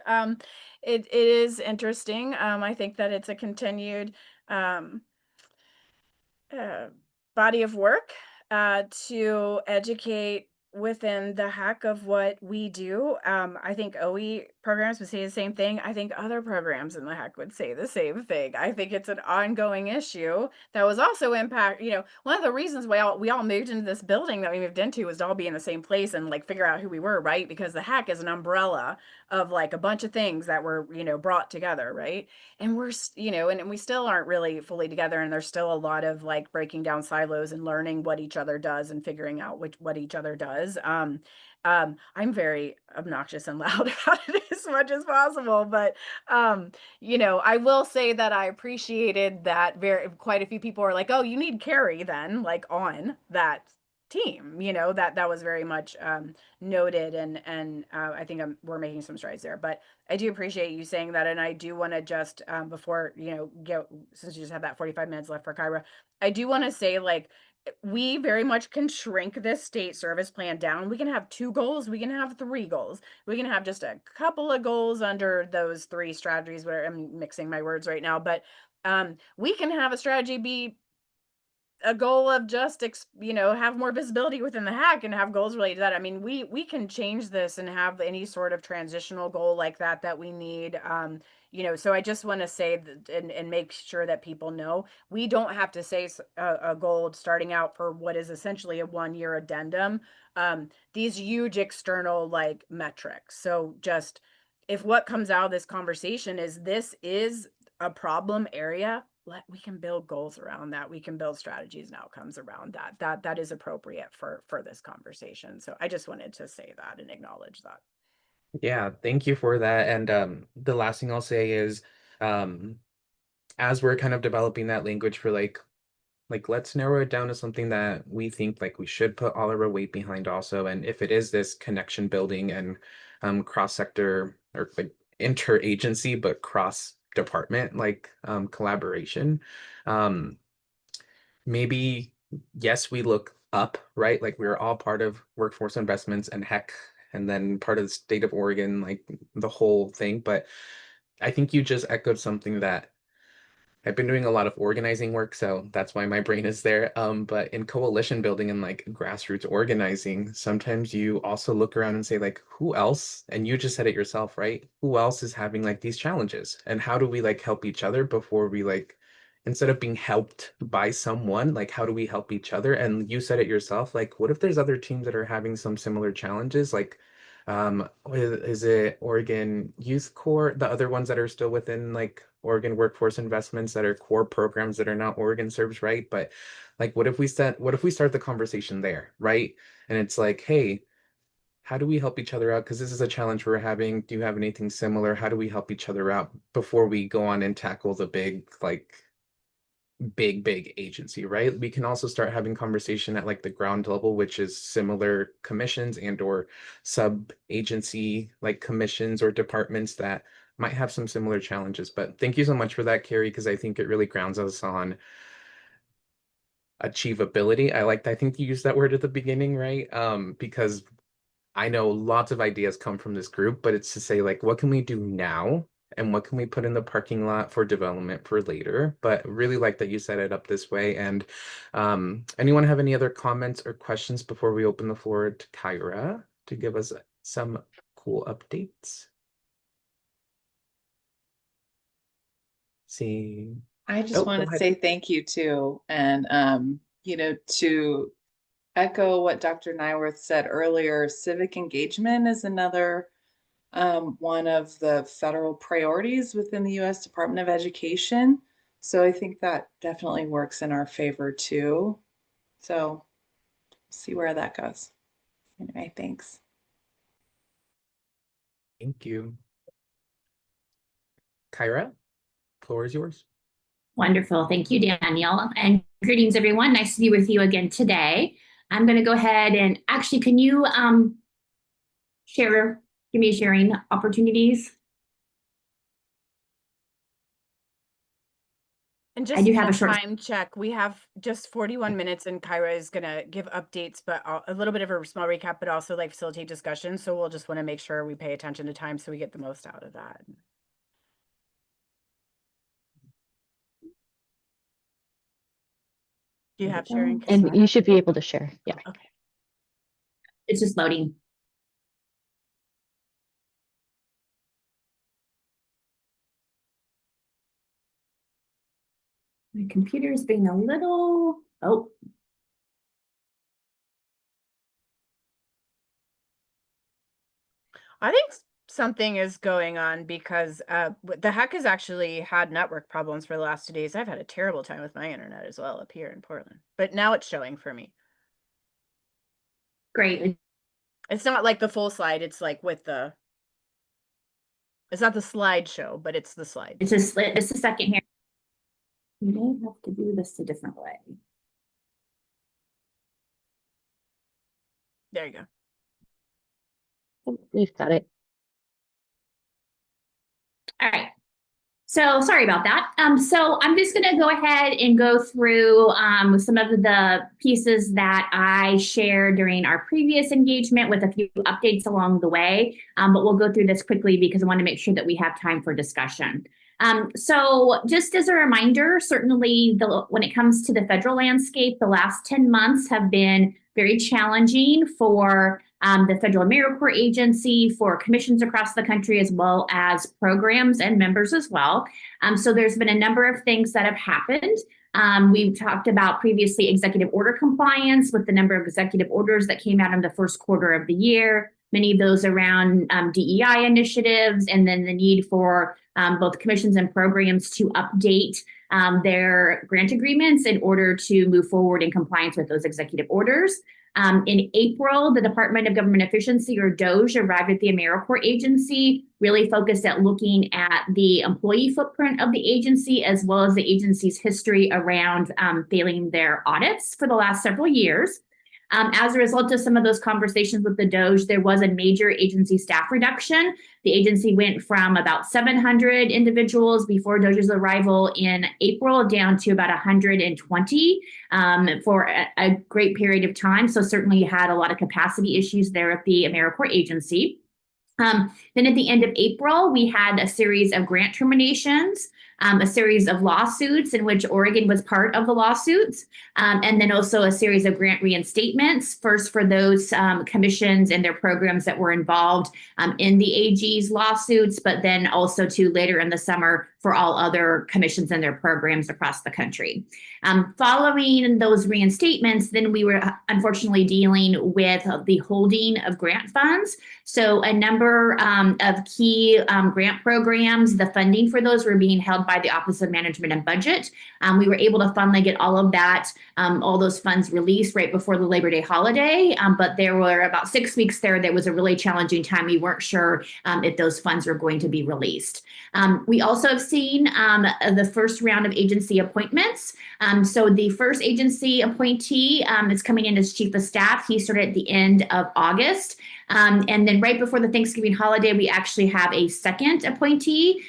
It is interesting. I think that it's a continued um uh, body of work to educate within the hack of what we do. I think OE programs would say the same thing. I think other programs in the hack would say the same thing. I think it's an ongoing issue that was also impact. One of the reasons we all moved into this building that we moved into was to all be in the same place and like figure out who we were, right? Because the hack is an umbrella of like a bunch of things that were brought together, right? And and we still aren't really fully together, and there's still a lot of like breaking down silos and learning what each other does and figuring out what each other does. I'm very obnoxious and loud about it as much as possible, but I will say that I appreciated that very quite a few people are like, oh, you need Carrie then, like on that team, that was very much noted, and I think we're making some strides there. But I do appreciate you saying that, and I do want to just before go, since you just have that 45 minutes left for Kyra, I do want to say, like, we very much can shrink this state service plan down. We can have 2 goals, we can have 3 goals, we can have just a couple of goals under those 3 strategies, where I'm mixing my words right now, but we can have a strategy be a goal of just have more visibility within the hack and have goals related to that. I mean, we can change this and have any sort of transitional goal like that we need. So I just want to say that, and make sure that people know, we don't have to say a goal starting out for what is essentially a 1-year addendum. These huge external like metrics. So just, if what comes out of this conversation is this is a problem area, we can build goals around that. We can build strategies and outcomes around that is appropriate for this conversation. So I just wanted to say that and acknowledge that. Yeah, thank you for that. And the last thing I'll say is, um, as we're kind of developing that language for like let's narrow it down to something that we think like we should put all of our weight behind also. And if it is this connection building and cross-sector or like interagency but cross department like collaboration, um maybe yes, we look up, right? Like we're all part of workforce investments and heck, and then part of the state of Oregon, like the whole thing. But I think you just echoed something that I've been doing a lot of organizing work, so that's why my brain is there. But in coalition building and like grassroots organizing, sometimes you also look around and say, like, who else? And you just said it yourself, right? Who else is having like these challenges? And how do we like help each other before we like, instead of being helped by someone, like how do we help each other? And you said it yourself, like, what if there's other teams that are having some similar challenges? Like, is it Oregon Youth Corps, the other ones that are still within like Oregon Workforce Investments that are core programs that are not OregonServes, right? But like what if we start the conversation there, right? And it's like, hey, how do we help each other out? Because this is a challenge we're having. Do you have anything similar? How do we help each other out before we go on and tackle the big agency, right? We can also start having conversation at like the ground level, which is similar commissions and or sub agency like commissions or departments that might have some similar challenges. But thank you so much for that, Carrie, because I think it really grounds us on achievability. I think you used that word at the beginning, right? Because I know lots of ideas come from this group, but it's to say, like, what can we do now? And what can we put in the parking lot for development for later? But really like that you set it up this way. And anyone have any other comments or questions before we open the floor to Kyra to give us some cool updates? See. I just Oh, go want to ahead. say thank you too. And, to echo what Dr. Nyworth said earlier, civic engagement is another one of the federal priorities within the U.S. Department of Education. So I think that definitely works in our favor too. So see where that goes. Anyway, thanks. Thank you. Kyra, floor is yours. Wonderful. Thank you, Danielle. And greetings, everyone. Nice to be with you again today. I'm going to go ahead and actually, can you give me sharing opportunities? And just I do have a short time check. We have just 41 minutes and Kyra is going to give updates, but a little bit of a small recap, but also like facilitate discussion. So we'll just want to make sure we pay attention to time so we get the most out of that. Do you have sharing? And you should be able to share. Yeah. Okay. It's just loading. My computer's being a little, oh. I think something is going on because the hack has actually had network problems for the last 2 days. I've had a terrible time with my internet as well up here in Portland, but now it's showing for me. Great. It's not like the full slide. It's like with the, it's not the slideshow, but it's the slide. It's just a second here. You may have to do this a different way. There you go. We've got it. All right. So sorry about that. So I'm just going to go ahead and go through some of the pieces that I shared during our previous engagement with a few updates along the way. But we'll go through this quickly because I want to make sure that we have time for discussion. So just as a reminder, certainly when it comes to the federal landscape, the last 10 months have been very challenging for the Federal AmeriCorps agency, for commissions across the country, as well as programs and members as well. So there's been a number of things that have happened. We've talked about previously executive order compliance with the number of executive orders that came out in the first quarter of the year, many of those around DEI initiatives, and then the need for both commissions and programs to update their grant agreements in order to move forward in compliance with those executive orders. In April, the Department of Government Efficiency, or DOGE, arrived at the AmeriCorps agency, really focused at looking at the employee footprint of the agency, as well as the agency's history around failing their audits for the last several years. As a result of some of those conversations with the DOGE, there was a major agency staff reduction. The agency went from about 700 individuals before DOGE's arrival in April down to about 120 for a great period of time. So certainly had a lot of capacity issues there at the AmeriCorps agency. Then at the end of April, we had a series of grant terminations, a series of lawsuits in which Oregon was part of the lawsuits, and then also a series of grant reinstatements, first for those commissions and their programs that were involved in the AG's lawsuits, but then also to later in the summer for all other commissions and their programs across the country. Following those reinstatements, then we were unfortunately dealing with the holding of grant funds. So a number of key grant programs, the funding for those were being held by the Office of Management and Budget. We were able to finally get all of that, all those funds released right before the Labor Day holiday. But there were about 6 weeks there that was a really challenging time. We weren't sure if those funds were going to be released. We also have seen the first round of agency appointments. So the first agency appointee is coming in as Chief of Staff. He started at the end of August. And then right before the Thanksgiving holiday, we actually have a second appointee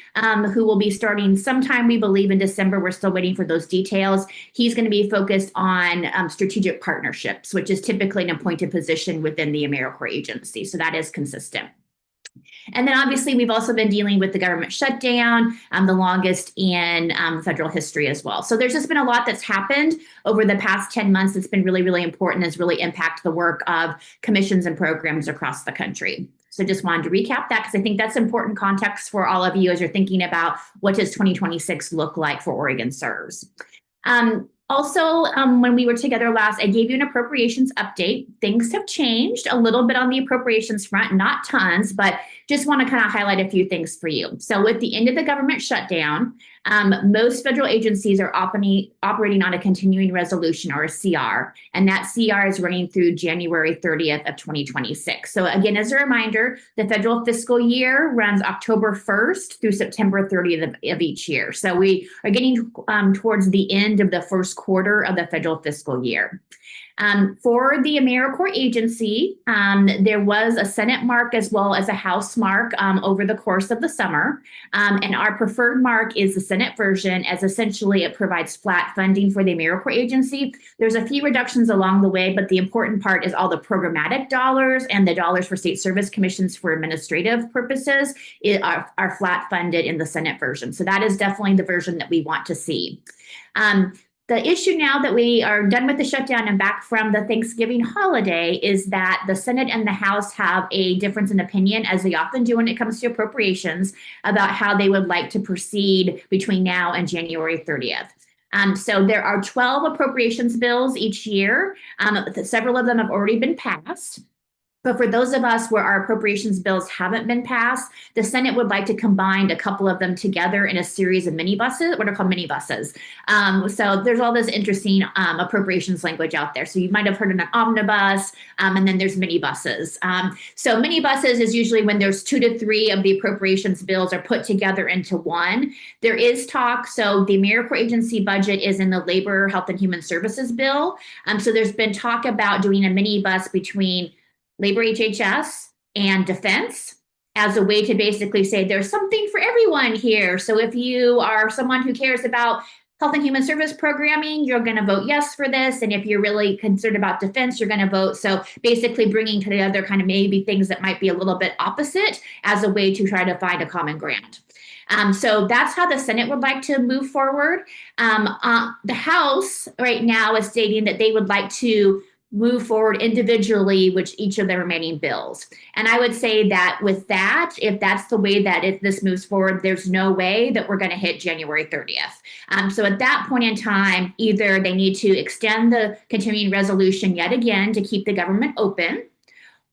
who will be starting sometime, we believe, in December. We're still waiting for those details. He's going to be focused on strategic partnerships, which is typically an appointed position within the AmeriCorps agency. So that is consistent. And then obviously we've also been dealing with the government shutdown, the longest in federal history as well. So there's just been a lot that's happened over the past 10 months that's been really, really important, has really impacted the work of commissions and programs across the country. So just wanted to recap that because I think that's important context for all of you as you're thinking about what does 2026 look like for OregonServes. Also, when we were together last, I gave you an appropriations update. Things have changed a little bit on the appropriations front, not tons, but just want to kind of highlight a few things for you. So with the end of the government shutdown, most federal agencies are operating on a continuing resolution, or a CR, and that CR is running through January 30th of 2026. So again, as a reminder, the federal fiscal year runs October 1st through September 30th of each year. So we are getting towards the end of the first quarter of the federal fiscal year. For the AmeriCorps agency, there was a Senate mark as well as a House mark over the course of the summer. And our preferred mark is the Senate version, as essentially it provides flat funding for the AmeriCorps agency. There's a few reductions along the way, but the important part is all the programmatic dollars and the dollars for state service commissions for administrative purposes are flat funded in the Senate version. So that is definitely the version that we want to see. The issue now that we are done with the shutdown and back from the Thanksgiving holiday is that the Senate and the House have a difference in opinion, as they often do when it comes to appropriations, about how they would like to proceed between now and January 30th. So there are 12 appropriations bills each year. Several of them have already been passed. But for those of us where our appropriations bills haven't been passed, the Senate would like to combine a couple of them together in a series of minibuses, what are called minibuses. So there's all this interesting appropriations language out there. So you might have heard of an omnibus, and then there's minibuses. So minibuses is usually when there's 2 to 3 of the appropriations bills are put together into one. There is talk, so the AmeriCorps agency budget is in the Labor, Health, and Human Services bill. So there's been talk about doing a minibus between Labor, HHS, and Defense as a way to basically say there's something for everyone here. So if you are someone who cares about Health and Human Service programming, you're going to vote yes for this. And if you're really concerned about defense, you're going to vote. So basically bringing together kind of maybe things that might be a little bit opposite as a way to try to find a common ground. So that's how the Senate would like to move forward. The House right now is stating that they would like to move forward individually with each of the remaining bills. And I would say that with that, if that's the way that this moves forward, there's no way that we're going to hit January 30th. So at that point in time, either they need to extend the continuing resolution yet again to keep the government open,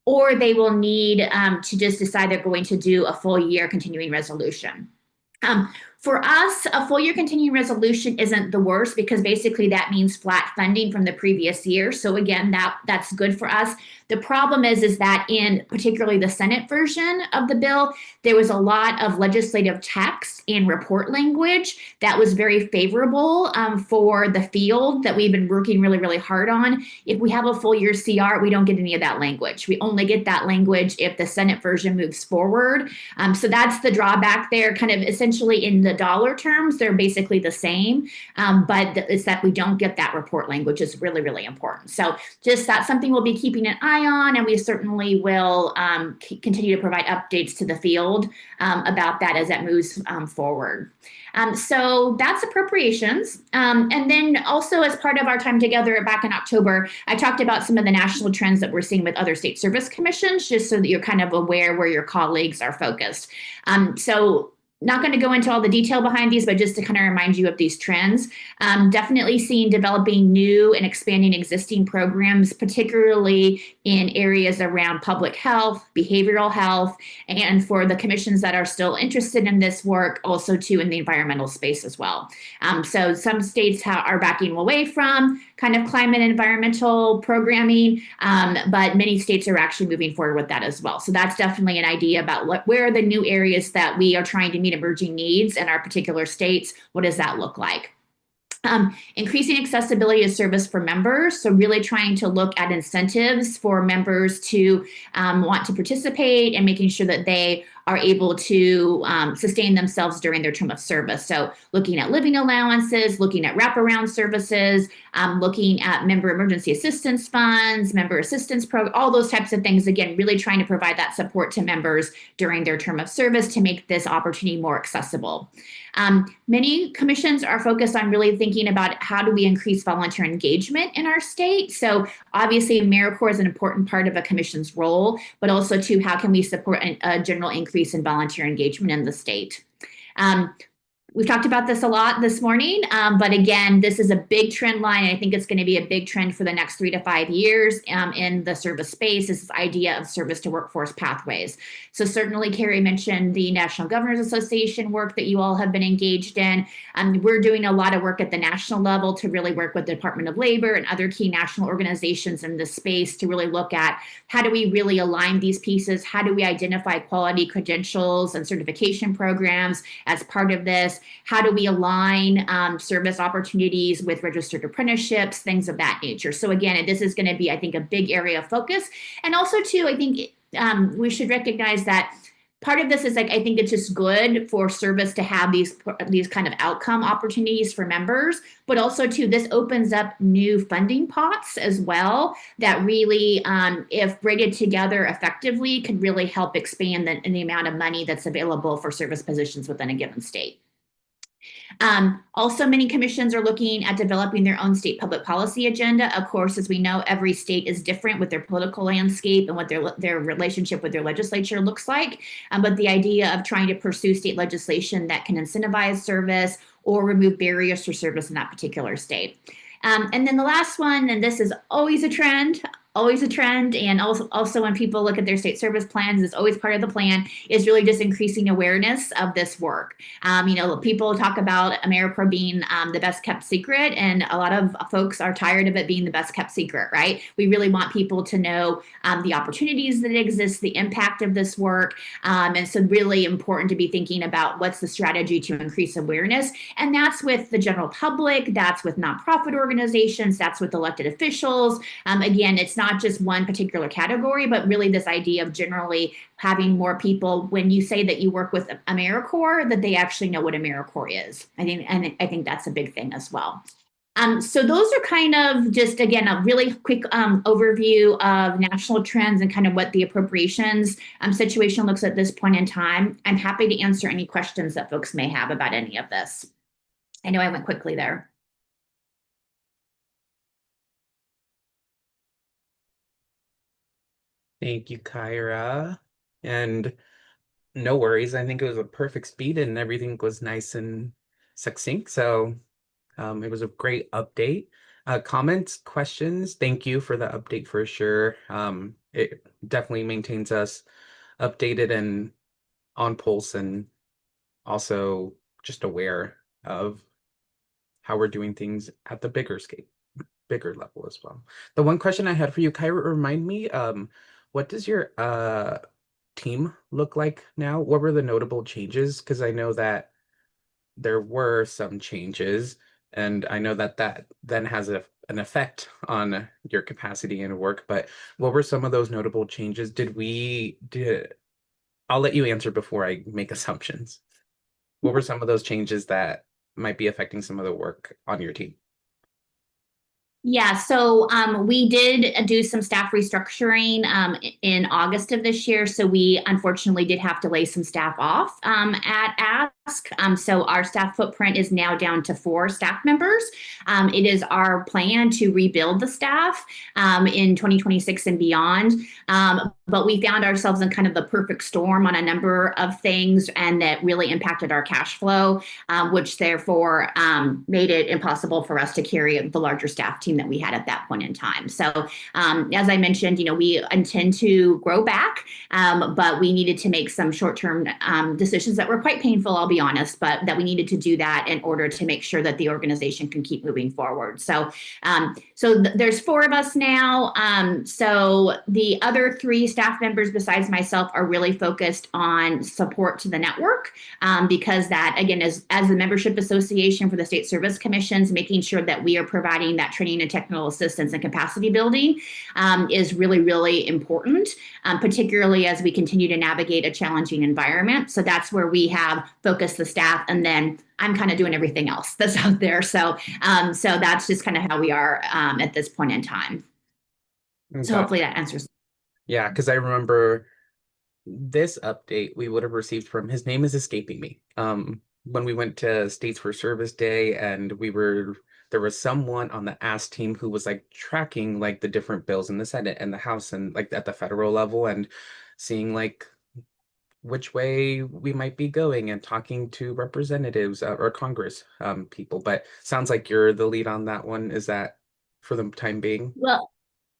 or they will need to just decide they're going to do a full year continuing resolution. For us, a full year continuing resolution isn't the worst, because basically that means flat funding from the previous year. So again, that's good for us. The problem is that in particularly the Senate version of the bill, there was a lot of legislative text and report language that was very favorable for the field that we've been working really, really hard on. If we have a full year CR, we don't get any of that language. We only get that language if the Senate version moves forward. So that's the drawback there. Kind of essentially in the dollar terms, they're basically the same, but it's that we don't get that report language is really, really important. So just that's something we'll be keeping an eye on, and we certainly will continue to provide updates to the field about that as that moves forward. So that's appropriations. And then also, as part of our time together back in October, I talked about some of the national trends that we're seeing with other state service commissions, just so that you're kind of aware where your colleagues are focused. So not going to go into all the detail behind these, but just to kind of remind you of these trends. Definitely seeing developing new and expanding existing programs, particularly in areas around public health, behavioral health, and for the commissions that are still interested in this work, also too in the environmental space as well. So some states are backing away from kind of climate and environmental programming, but many states are actually moving forward with that as well. So that's definitely an idea about where are the new areas that we are trying to meet emerging needs in our particular states. What does that look like? Increasing accessibility of service for members. So really trying to look at incentives for members to want to participate, and making sure that they are able to sustain themselves during their term of service. So looking at living allowances, looking at wraparound services, looking at member emergency assistance funds, member assistance program, all those types of things. Again, really trying to provide that support to members during their term of service to make this opportunity more accessible. Many commissions are focused on really thinking about how do we increase volunteer engagement in our state. So obviously AmeriCorps is an important part of a commission's role, but also too, how can we support a general increase in volunteer engagement in the state? We've talked about this a lot this morning, but again, this is a big trend line. I think it's going to be a big trend for the next 3 to 5 years in the service space, this idea of service to workforce pathways. So certainly Carrie mentioned the National Governors Association work that you all have been engaged in. We're doing a lot of work at the national level to really work with the Department of Labor and other key national organizations in this space to really look at how do we really align these pieces? How do we identify quality credentials and certification programs as part of this? How do we align service opportunities with registered apprenticeships, things of that nature? So again, this is going to be, I think, a big area of focus. And also, too, I think we should recognize that part of this is like, I think it's just good for service to have these kind of outcome opportunities for members, but also too, this opens up new funding pots as well that really, if braided together effectively, could really help expand the amount of money that's available for service positions within a given state. Also, many commissions are looking at developing their own state public policy agenda. Of course, as we know, every state is different with their political landscape and what their relationship with their legislature looks like. But the idea of trying to pursue state legislation that can incentivize service or remove barriers for service in that particular state. And then the last one, and this is always a trend, and also when people look at their state service plans, it's always part of the plan, is really just increasing awareness of this work. People talk about AmeriCorps being the best kept secret, and a lot of folks are tired of it being the best kept secret, right? We really want people to know the opportunities that exist, the impact of this work, and so really important to be thinking about what's the strategy to increase awareness, and that's with the general public, that's with nonprofit organizations, that's with elected officials. Again, it's not just one particular category, but really this idea of generally having more people, when you say that you work with AmeriCorps, that they actually know what AmeriCorps is. I think that's a big thing as well. So those are kind of just, again, a really quick overview of national trends and kind of what the appropriations situation looks at this point in time. I'm happy to answer any questions that folks may have about any of this. I know I went quickly there. Thank you, Kyra. And no worries. I think it was a perfect speed and everything was nice and succinct. So it was a great update. Comments, questions, thank you for the update for sure. It definitely maintains us updated and on pulse and also just aware of how we're doing things at the bigger level as well. The one question I had for you, Kyra, remind me, what does your team look like now? What were the notable changes? Because I know that there were some changes, and I know that then has an effect on your capacity and work, but what were some of those notable changes? I'll let you answer before I make assumptions. What were some of those changes that might be affecting some of the work on your team? Yeah, so we did do some staff restructuring in August of this year. So we unfortunately did have to lay some staff off at Ask. So our staff footprint is now down to 4 staff members. It is our plan to rebuild the staff in 2026 and beyond. But we found ourselves in kind of the perfect storm on a number of things, and that really impacted our cash flow, which therefore made it impossible for us to carry the larger staff team that we had at that point in time. So as I mentioned, we intend to grow back, but we needed to make some short-term decisions that were quite painful, I'll be honest, but that we needed to do that in order to make sure that the organization can keep moving forward. So there's 4 of us now. So the other 3 staff members besides myself are really focused on support to the network, because that, again, as the membership association for the state service commissions, making sure that we are providing that training and technical assistance and capacity building is really, really important, particularly as we continue to navigate a challenging environment. So that's where we have focused the staff, and then I'm kind of doing everything else that's out there. So that's just kind of how we are at this point in time. So hopefully that answers. Yeah, because I remember this update we would have received from, his name is escaping me, when we went to States for Service Day, and there was someone on the Ask team who was like tracking like the different bills in the Senate and the House and like at the federal level, and seeing like which way we might be going and talking to representatives or Congress people. But sounds like you're the lead on that one. Is that for the time being? Well,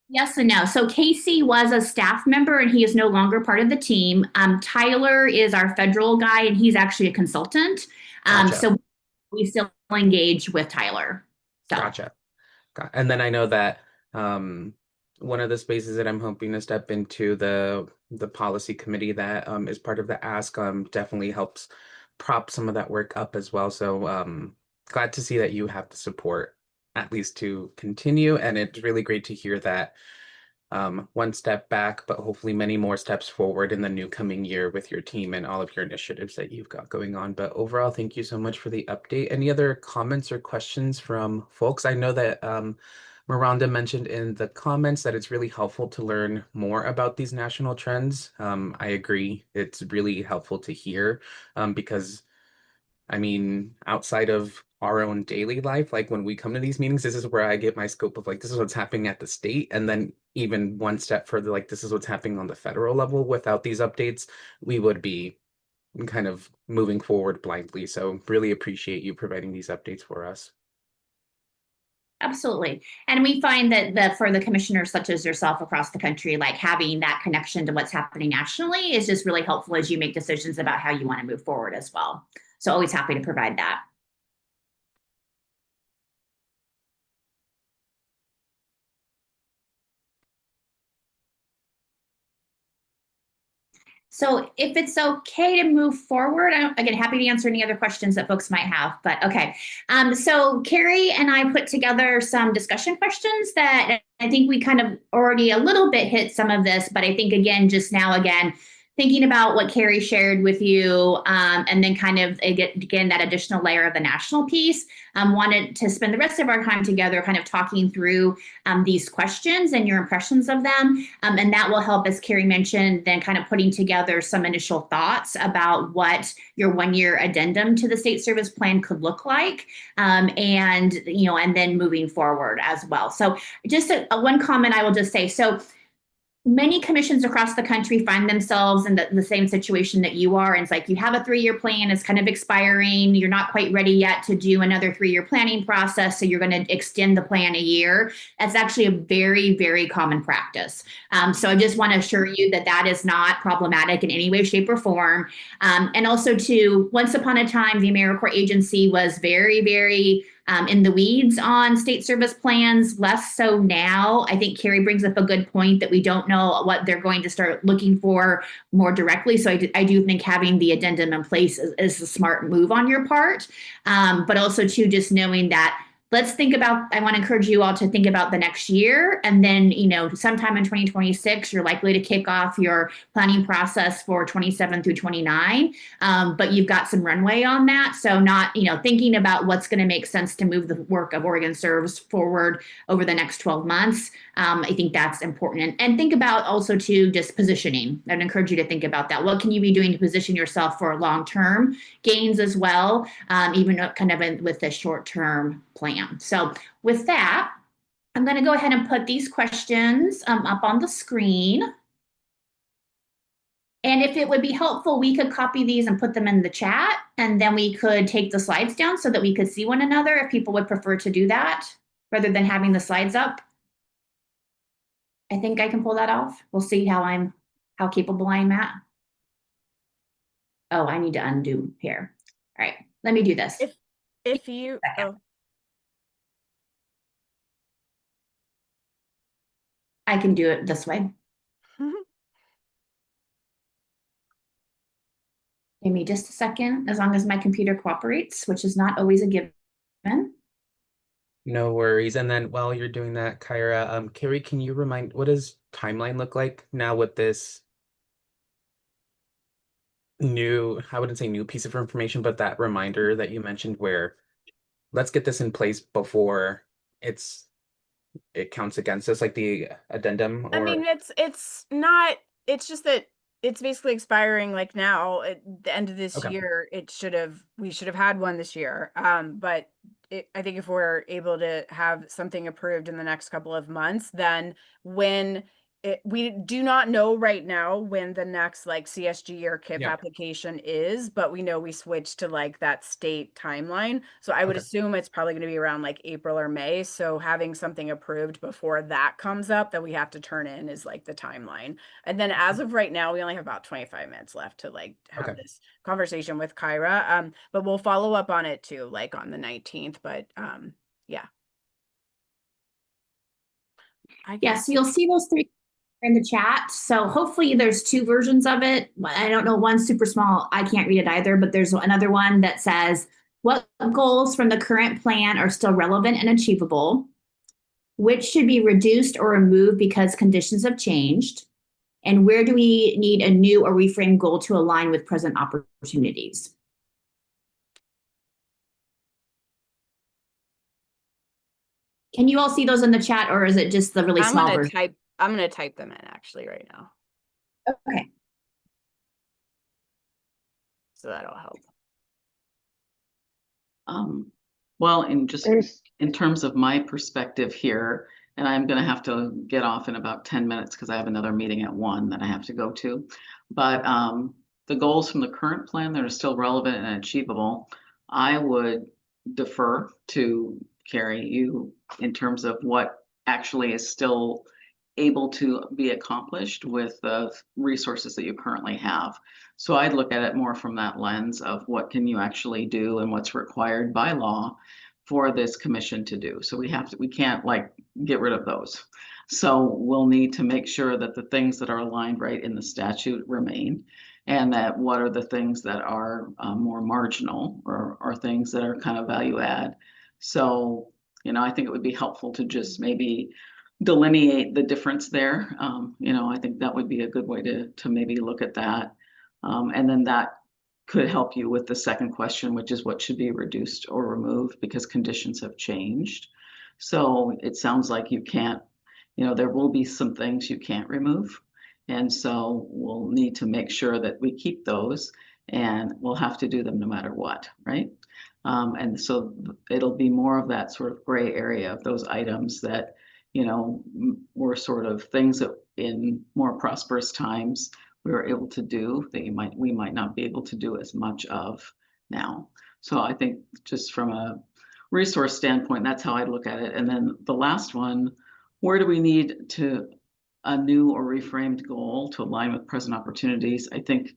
yes and no. So Casey was a staff member and he is no longer part of the team. Tyler is our federal guy and he's actually a consultant. Gotcha. So we still engage with Tyler. So. Gotcha. And then I know that one of the spaces that I'm hoping to step into, the policy committee that is part of the ask, definitely helps prop some of that work up as well. So glad to see that you have the support at least to continue. And it's really great to hear that one step back, but hopefully many more steps forward in the new coming year with your team and all of your initiatives that you've got going on. But overall, thank you so much for the update. Any other comments or questions from folks? I know that Miranda mentioned in the comments that it's really helpful to learn more about these national trends. I agree. It's really helpful to hear because I mean, outside of our own daily life, like when we come to these meetings, this is where I get my scope of like, this is what's happening at the state. And then even one step further, like, this is what's happening on the federal level. Without these updates, we would be kind of moving forward blindly. So, really appreciate you providing these updates for us. Absolutely. And we find that for the commissioners such as yourself across the country, like having that connection to what's happening nationally is just really helpful as you make decisions about how you want to move forward as well. So always happy to provide that. So if it's okay to move forward, I'm again happy to answer any other questions that folks might have. But okay, so Carrie and I put together some discussion questions that I think we kind of already a little bit hit some of this, but I think again, just now again, thinking about what Carrie shared with you, and then kind of again that additional layer of the national piece. Wanted to spend the rest of our time together, kind of talking through these questions and your impressions of them, and that will help, as Carrie mentioned, then kind of putting together some initial thoughts about what your one-year addendum to the state service plan could look like, and then moving forward as well. So, just one comment I will just say. So, many commissions across the country find themselves in the same situation that you are. And it's like you have a 3-year plan, it's kind of expiring. You're not quite ready yet to do another 3-year planning process. So you're going to extend the plan a year. That's actually a very, very common practice. So I just want to assure you that that is not problematic in any way, shape, or form. And also, too, once upon a time, the AmeriCorps agency was very, very in the weeds on state service plans, less so now. I think Carrie brings up a good point that we don't know what they're going to start looking for more directly. So I do think having the addendum in place is a smart move on your part. But also, too, just knowing that let's think about, I want to encourage you all to think about the next year. And then, sometime in 2026, you're likely to kick off your planning process for 27 through 29. But you've got some runway on that. So not, thinking about what's going to make sense to move the work of OregonServes forward over the next 12 months. I think that's important. And think about also, too, just positioning. I'd encourage you to think about that. What can you be doing to position yourself for long-term gains as well, even kind of with the short-term plan? So with that, I'm going to go ahead and put these questions up on the screen. And if it would be helpful, we could copy these and put them in the chat, and then we could take the slides down so that we could see one another if people would prefer to do that rather than having the slides up. I think I can pull that off. We'll see how capable I'm at. Oh, I need to undo here. All right, let me do this. If you, I can do it this way. Give me just a second, as long as my computer cooperates, which is not always a given. No worries. And then while you're doing that, Kyra, Carrie, can you remind, what does timeline look like now with this new, I wouldn't say new piece of information, but that reminder that you mentioned where let's get this in place before it counts against us, like the addendum? I mean, it's not, it's just that it's basically expiring like now at the end of this year. We should have had one this year. But I think if we're able to have something approved in the next couple of months, then when we do not know right now when the next like CSG or KIP Yeah. application is, but we know we switched to like that state timeline. So I would Okay. assume it's probably going to be around like April or May. So having something approved before that comes up that we have to turn in is like the timeline. And then as of right now, we only have about 25 minutes left to like have Okay. this conversation with Kyra. But we'll follow up on it too, like on the 19th. But yeah. Yes, you'll see those three in the chat. So hopefully there's two versions of it. I don't know, one's super small. I can't read it either, but there's another one that says, what goals from the current plan are still relevant and achievable? Which should be reduced or removed because conditions have changed? And where do we need a new or reframed goal to align with present opportunities? Can you all see those in the chat, or is it just the really small version? I'm gonna type them in actually right now. Okay. So that'll help. Well, in terms of my perspective here, and I'm going to have to get off in about 10 minutes because I have another meeting at 1 that I have to go to. But the goals from the current plan that are still relevant and achievable, I would defer to Carrie, you, in terms of what actually is still able to be accomplished with the resources that you currently have. So I'd look at it more from that lens of what can you actually do and what's required by law for this commission to do. So we can't like get rid of those. So we'll need to make sure that the things that are aligned right in the statute remain, and that what are the things that are more marginal or things that are kind of value add. So, I think it would be helpful to just maybe delineate the difference there. I think that would be a good way to maybe look at that. And then that could help you with the second question, which is what should be reduced or removed because conditions have changed. So it sounds like you can't, there will be some things you can't remove. And so we'll need to make sure that we keep those, and we'll have to do them no matter what, right? And so it'll be more of that sort of gray area of those items that, were sort of things that in more prosperous times we were able to do that we might not be able to do as much of now. So I think just from a resource standpoint, that's how I look at it. And then the last one, where do we need a new or reframed goal to align with present opportunities? I think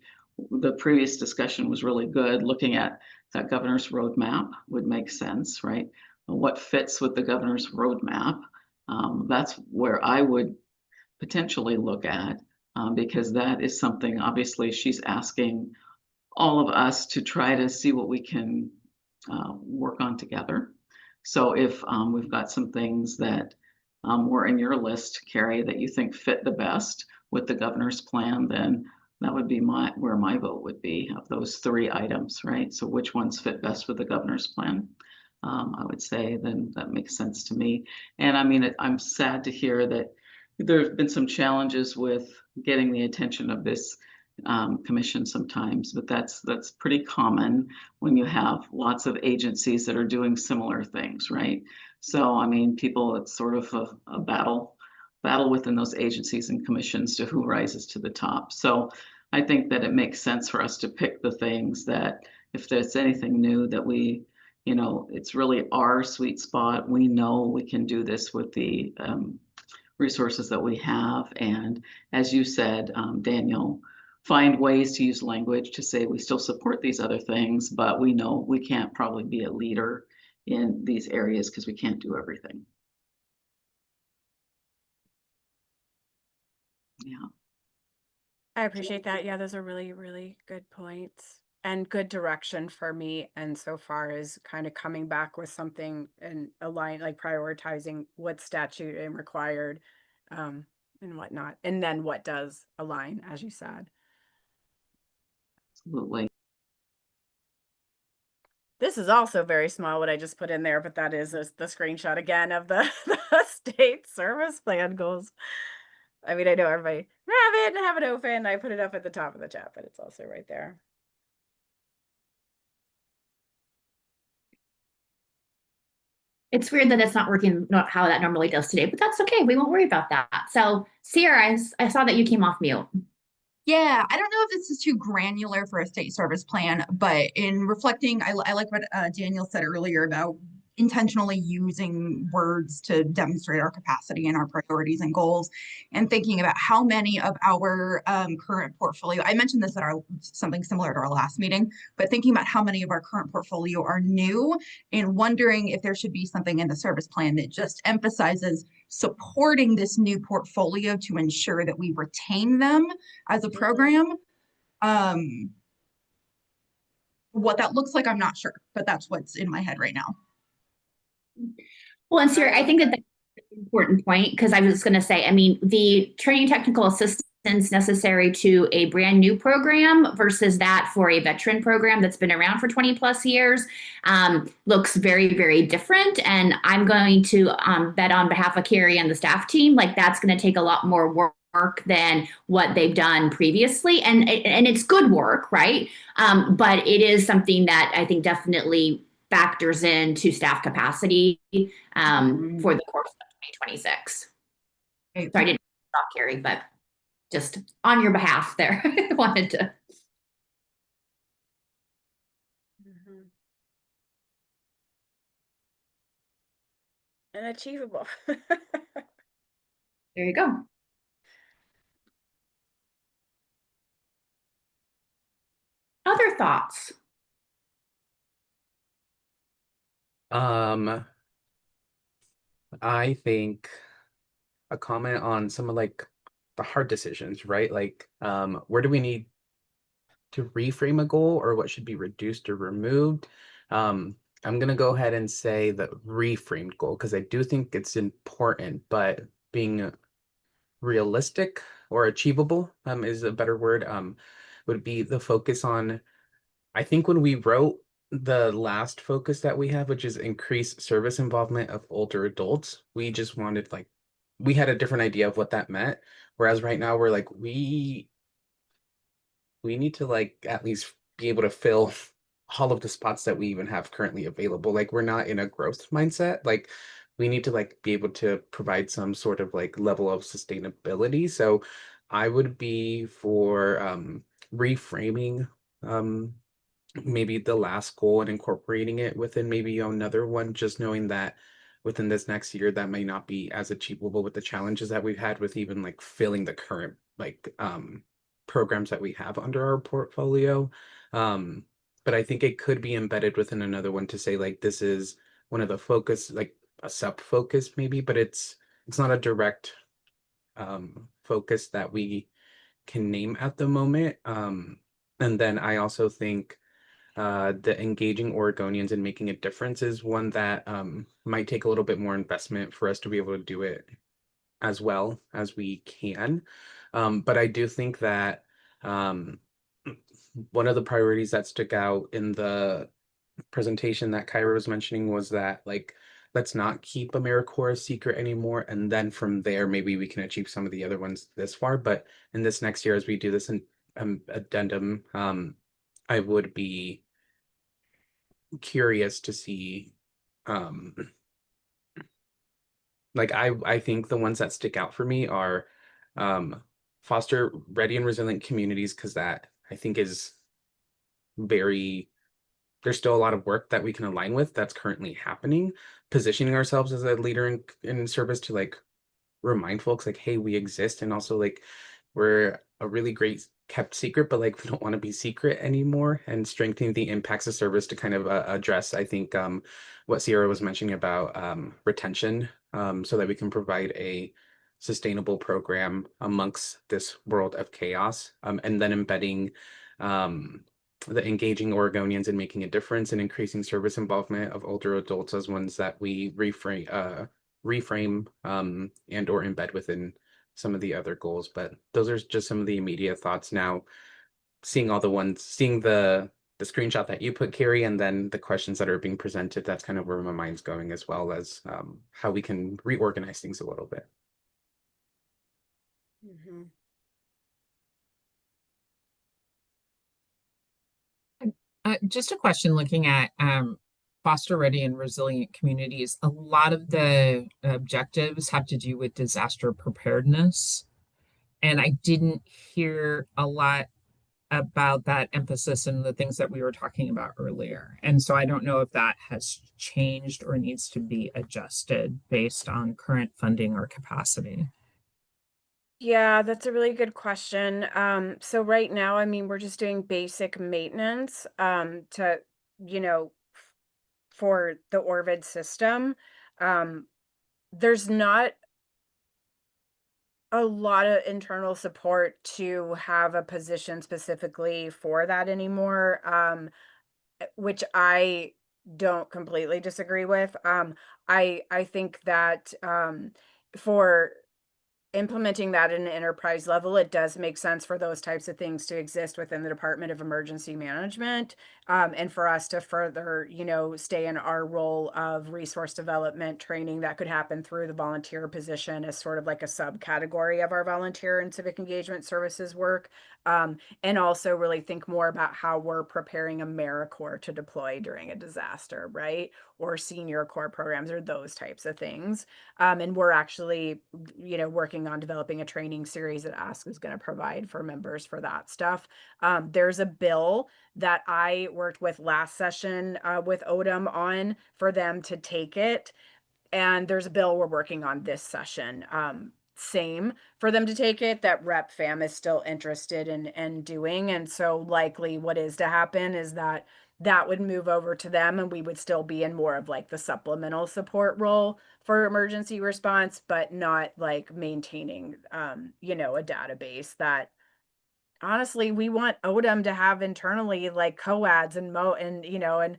the previous discussion was really good. Looking at that governor's roadmap would make sense, right? What fits with the governor's roadmap? That's where I would potentially look at, because that is something, obviously, she's asking all of us to try to see what we can work on together. So if we've got some things that were in your list, Carrie, that you think fit the best with the governor's plan, then that would be where my vote would be of those 3 items, right? So which ones fit best with the governor's plan? I would say then that makes sense to me. And I mean, I'm sad to hear that there have been some challenges with getting the attention of this commission sometimes, but that's pretty common when you have lots of agencies that are doing similar things, right? So I mean, it's sort of a battle within those agencies and commissions to who rises to the top. So I think that it makes sense for us to pick the things that, if there's anything new that we, it's really our sweet spot. We know we can do this with the resources that we have. And as you said, Daniel, find ways to use language to say we still support these other things, but we know we can't probably be a leader in these areas because we can't do everything. Yeah. I appreciate that. Yeah, those are really, really good points and good direction for me. And so far as kind of coming back with something and align, like prioritizing what's statute and required, and whatnot, and then what does align, as you said. Absolutely. This is also very small, what I just put in there, but that is the screenshot again of the state service plan goals. I mean, I know everybody have it open. I put it up at the top of the chat, but it's also right there. It's weird that it's not working not how that normally does today, but that's okay. We won't worry about that. So, Sierra, I saw that you came off mute. Yeah, I don't know if this is too granular for a state service plan, but in reflecting, I like what Daniel said earlier about intentionally using words to demonstrate our capacity and our priorities and goals, and thinking about how many of our current portfolio. I mentioned this at our something similar to our last meeting, but thinking about how many of our current portfolio are new, and wondering if there should be something in the service plan that just emphasizes supporting this new portfolio to ensure that we retain them as a program. What that looks like, I'm not sure, but that's what's in my head right now. Well, and Sierra, I think that that's an important point, because I was going to say, I mean, the training technical assistance necessary to a brand new program versus that for a veteran program that's been around for 20 plus years looks very, very different. And I'm going to bet on behalf of Carrie and the staff team, like that's going to take a lot more work than what they've done previously. And it's good work, right? But it is something that I think definitely factors into staff capacity for the course of 2026. Okay. So I didn't stop Carrie, but just on your behalf there, I wanted to. And achievable. There you go. Other thoughts? I think a comment on some of like the hard decisions, right? Like, where do we need to reframe a goal, or what should be reduced or removed? I'm gonna go ahead and say the reframed goal because I do think it's important, but being realistic or achievable is a better word. Would be the focus on. I think when we wrote the last focus that we have, which is increase service involvement of older adults, we just wanted like we had a different idea of what that meant. Whereas right now we're like we need to like at least be able to fill all of the spots that we even have currently available. Like we're not in a growth mindset. Like we need to like be able to provide some sort of like level of sustainability. So I would be for reframing maybe the last goal and incorporating it within maybe another one, just knowing that within this next year that may not be as achievable with the challenges that we've had with even like filling the current like programs that we have under our portfolio. But I think it could be embedded within another one to say like this is one of the focus, like a sub focus maybe, but it's not a direct focus that we can name at the moment. And then I also think the engaging Oregonians and making a difference is one that might take a little bit more investment for us to be able to do it as well as we can. But I do think that one of the priorities that stuck out in the presentation that Kyra was mentioning was that like let's not keep AmeriCorps a secret anymore, and then from there maybe we can achieve some of the other ones this far. But in this next year, as we do this in addendum, I would be curious to see like I think the ones that stick out for me are foster ready and resilient communities, because that I think is very there's still a lot of work that we can align with that's currently happening, positioning ourselves as a leader in service to like remind folks like, hey, we exist, and also like we're a really great kept secret, but like we don't want to be secret anymore, and strengthening the impacts of service to kind of address, I think, what Sierra was mentioning about retention, so that we can provide a sustainable program amongst this world of chaos, and then embedding the engaging Oregonians in making a difference and increasing service involvement of older adults as ones that we reframe and or embed within some of the other goals. But those are just some of the immediate thoughts now, seeing all the ones, seeing the screenshot that you put, Carrie, and then the questions that are being presented. That's kind of where my mind's going, as well as how we can reorganize things a little bit. Just a question looking at foster ready and resilient communities, a lot of the objectives have to do with disaster preparedness. And I didn't hear a lot about that emphasis in the things that we were talking about earlier. And so I don't know if that has changed or needs to be adjusted based on current funding or capacity. Yeah, that's a really good question. So right now, I mean, we're just doing basic maintenance, to, you know, for the Orvid system. There's not a lot of internal support to have a position specifically for that anymore, which I don't completely disagree with. I think that for implementing that in an enterprise level, it does make sense for those types of things to exist within the Department of Emergency Management, and for us to further, you know, stay in our role of resource development training that could happen through the volunteer position as sort of like a subcategory of our volunteer and civic engagement services work, and also really think more about how we're preparing AmeriCorps to deploy during a disaster, right? Or senior corps programs or those types of things. And we're actually, you know, working on developing a training series that Ask is going to provide for members for that stuff. There's a bill that I worked with last session with ODM on for them to take it. And there's a bill we're working on this session. Same for them to take it, that Rep Fam is still interested in doing. And so likely what is to happen is that that would move over to them and we would still be in more of like the supplemental support role for emergency response, but not like maintaining, you know, a database that honestly we want ODM to have internally, like COADs and you know, and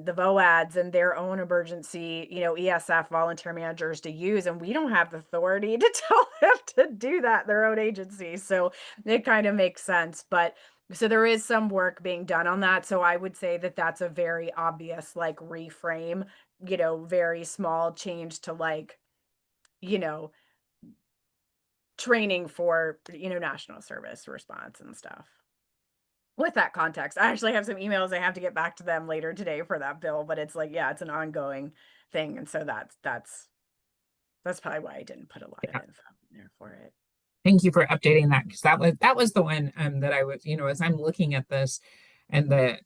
the VOADs and their own emergency, you know, ESF volunteer managers to use, and we don't have the authority to tell them to do that, their own agency. So it kind of makes sense. But so there is some work being done on that. So I would say that that's a very obvious like reframe, you know, very small change to like, you know, training for, you know, national service response and stuff. With that context, I actually have some emails I have to get back to them later today for that bill, but it's like, yeah, it's an ongoing thing. And so that's probably why I didn't put a lot of Yeah. info in there for it. Thank you for updating that, because that was the one that I was, you know, as I'm looking at this and the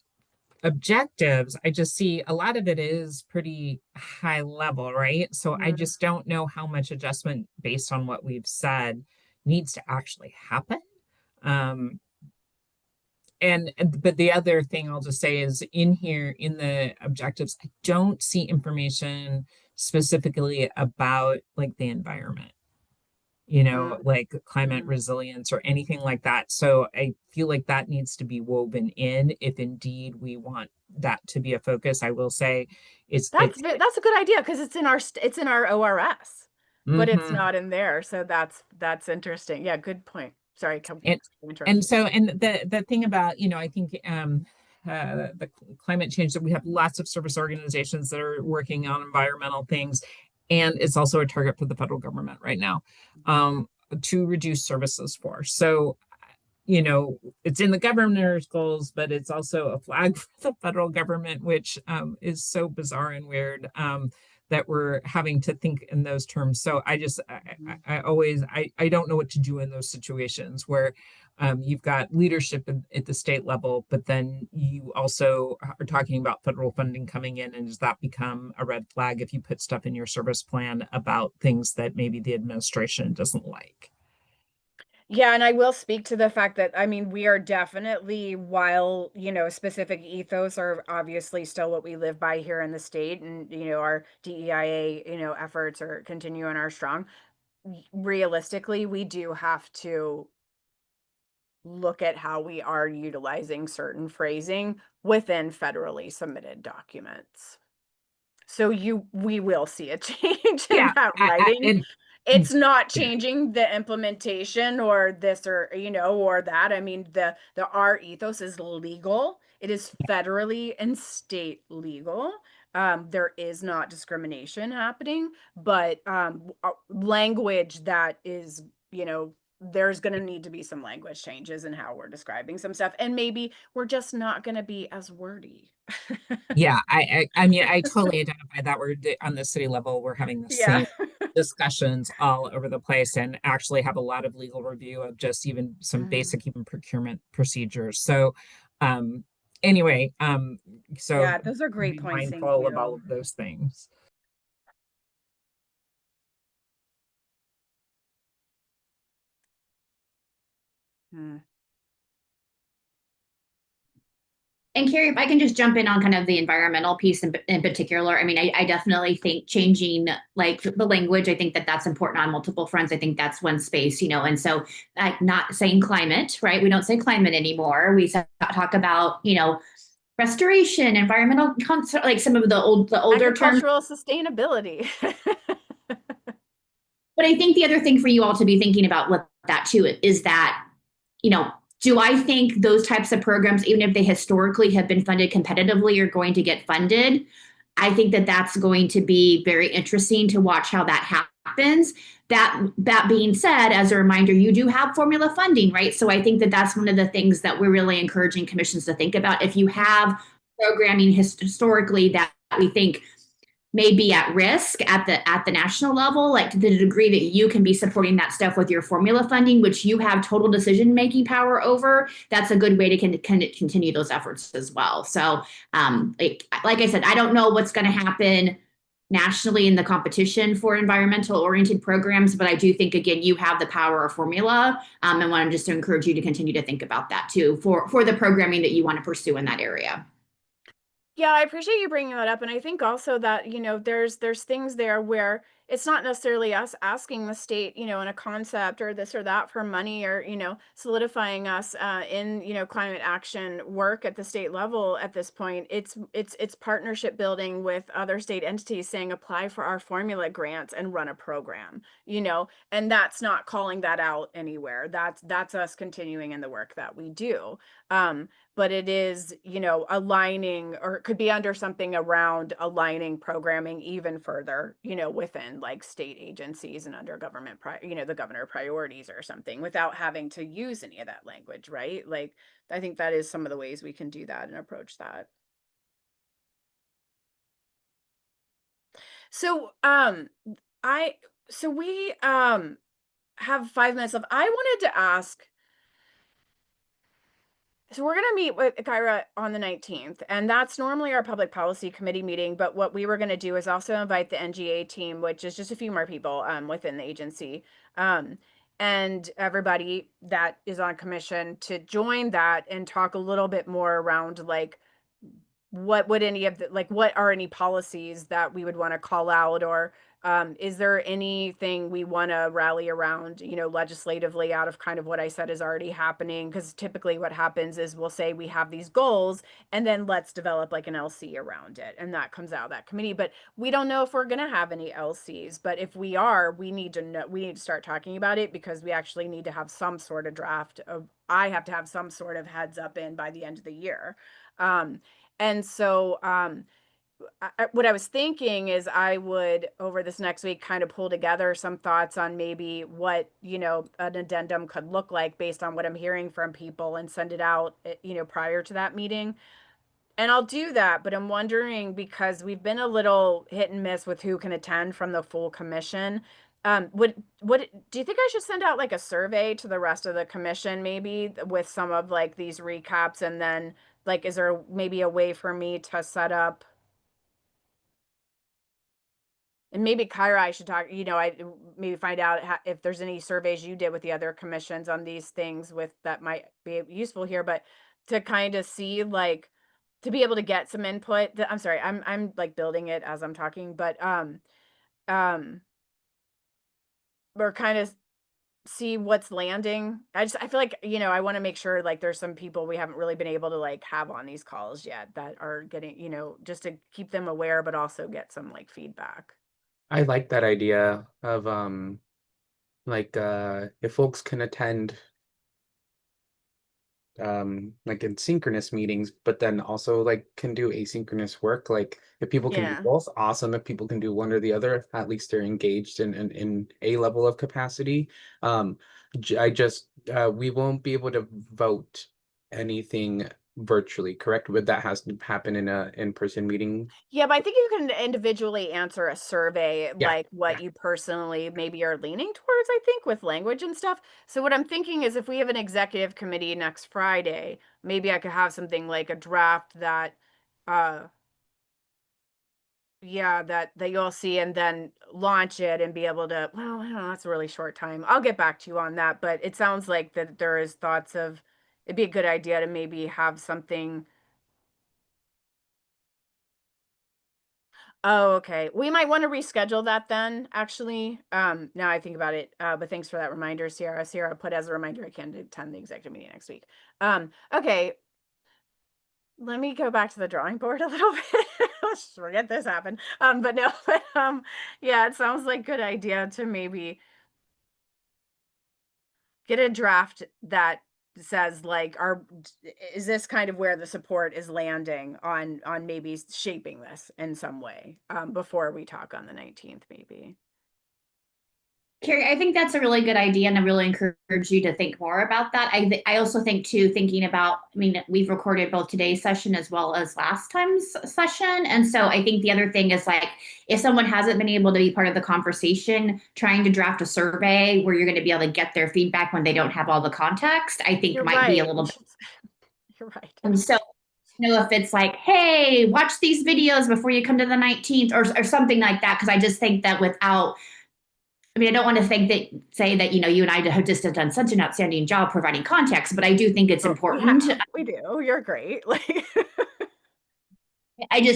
objectives, I just see a lot of it is pretty high level, right? So I just don't know how much adjustment based on what we've said needs to actually happen. But the other thing I'll just say is in here in the objectives, I don't see information specifically about like the environment, you know, like climate resilience or anything like that. So I feel like that needs to be woven in if indeed we want that to be a focus. I will say That's a good idea because it's in our ORS, but it's Mhm. not in there. So that's interesting. Yeah, good point. Sorry, and so the thing about, you know, I think the climate change, that we have lots of service organizations that are working on environmental things, and it's also a target for the federal government right now, to reduce services for. So, you know, it's in the governor's goals, but it's also a flag for the federal government, which is so bizarre and weird, that we're having to think in those terms. So I always, I don't know what to do in those situations where you've got leadership at the state level, but then you also are talking about federal funding coming in. And does that become a red flag if you put stuff in your service plan about things that maybe the administration doesn't like? Yeah, and I will speak to the fact that, I mean, we are definitely, while, you know, specific ethos are obviously still what we live by here in the state, and, you know, our DEIA, you know, efforts are continuing are strong. Realistically, we do have to look at how we are utilizing certain phrasing within federally submitted documents. So we will see a change in Yeah, that writing. It's not yeah. changing the implementation or this or, you know, or that. I mean, the our ethos is legal. It is federally and state legal. There is not discrimination happening, but language that is, you know, there's going to need to be some language changes in how we're describing some stuff, and maybe we're just not going to be as wordy. Yeah, I mean, I totally identify that. On the city level, we're having the Yeah. same discussions all over the place, and actually have a lot of legal review of just even some basic even procurement procedures. So, um, anyway, so Yeah, those are great be points. Thank mindful of all you. of those things. Hmm. And Carrie, if I can just jump in on kind of the environmental piece in particular, I mean, I definitely think changing like the language, I think that that's important on multiple fronts. I think that's one space, and so like not saying climate, right? We don't say climate anymore. We talk about, restoration, environmental, like some of the older terms. Agricultural sustainability. But I think the other thing for you all to be thinking about with that too is that, do I think those types of programs, even if they historically have been funded competitively, are going to get funded? I think that that's going to be very interesting to watch how that happens. That being said, as a reminder, you do have formula funding, right? So I think that that's one of the things that we're really encouraging commissions to think about. If you have programming historically that we think may be at risk at the national level, like to the degree that you can be supporting that stuff with your formula funding, which you have total decision making power over, that's a good way to continue those efforts as well. So like I said, I don't know what's going to happen nationally in the competition for environmental oriented programs, but I do think, again, you have the power of formula, and want to just to encourage you to continue to think about that too for the programming that you want to pursue in that area. Yeah, I appreciate you bringing that up. And I think also that, there's things there where it's not necessarily us asking the state, in a concept or this or that for money or, solidifying us in, climate action work at the state level at this point. It's partnership building with other state entities saying apply for our formula grants and run a program, and that's not calling that out anywhere. That's us continuing in the work that we do. But it is, aligning, or it could be under something around aligning programming even further, within like state agencies and under government, the governor priorities or something without having to use any of that language, right? Like, I think that is some of the ways we can do that and approach that. So, I, so we, have 5 minutes left. I wanted to ask, so we're going to meet with Kyra on the 19th, and that's normally our public policy committee meeting. But what we were going to do is also invite the NGA team, which is just a few more people within the agency, and everybody that is on commission to join that and talk a little bit more around like what would any of the, like, what are any policies that we would want to call out, or is there anything we want to rally around, legislatively out of kind of what I said is already happening? Because typically what happens is we'll say we have these goals and then let's develop like an LC around it. And that comes out of that committee. But we don't know if we're going to have any LCs. But if we are, we need to start talking about it, because we actually need to have some sort of draft of, I have to have some sort of heads up in by the end of the year. And so what I was thinking is I would, over this next week, kind of pull together some thoughts on maybe what, an addendum could look like based on what I'm hearing from people, and send it out, prior to that meeting. And I'll do that, but I'm wondering, because we've been a little hit and miss with who can attend from the full commission. What do you think I should send out like a survey to the rest of the commission, maybe with some of like these recaps, and then like, is there maybe a way for me to set up, and maybe Kyra, I should talk, I maybe find out if there's any surveys you did with the other commissions on these things with that might be useful here, but to kind of see like, to be able to get some input. I'm sorry, I'm like building it as I'm talking, but um or kind of see what's landing. I feel like, I want to make sure like there's some people we haven't really been able to like have on these calls yet that are getting, just to keep them aware, but also get some like feedback. I like that idea of like if folks can attend like in synchronous meetings, but then also like can do asynchronous work. Like if people can do Yeah. both, awesome. If people can do one or the other, at least they're engaged in a level of capacity. I just we won't be able to vote anything virtually, correct? Would that has to happen in a in-person meeting? Yeah, but I think you can individually answer a survey, Yeah, like what you personally maybe are leaning towards, I think, with language and stuff. So what I'm thinking is if we have an executive committee next Friday, maybe I could have something like a draft that yeah, that you'll see and then launch it and be able to, well, I don't know, that's a really short time. I'll get back to you on that, but it sounds like that there is thoughts of it'd be a good idea to maybe have something. Oh, okay. We might want to reschedule that then, actually. Now I think about it. But thanks for that reminder, Sierra. Sierra put as a reminder I can attend the executive meeting next week. Okay. Let me go back to the drawing board a little bit. Let's forget this happened. But no, but yeah, it sounds like a good idea to maybe get a draft that says like is this kind of where the support is landing on maybe shaping this in some way before we talk on the 19th maybe. Carrie, I think that's a really good idea, and I really encourage you to think more about that. I also think too, thinking about, I mean, we've recorded both today's session as well as last time's session. And so I think the other thing is like, if someone hasn't been able to be part of the conversation, trying to draft a survey where you're going to be able to get their feedback when they don't have all the context, I think You're might be a right. little bit. You're right. And so, if it's like, hey, watch these videos before you come to the 19th or something like that, because I just think that without, I mean, I don't want to say that, you and I have just done such an outstanding job providing context, but I do think it's important. We do. You're great. Like,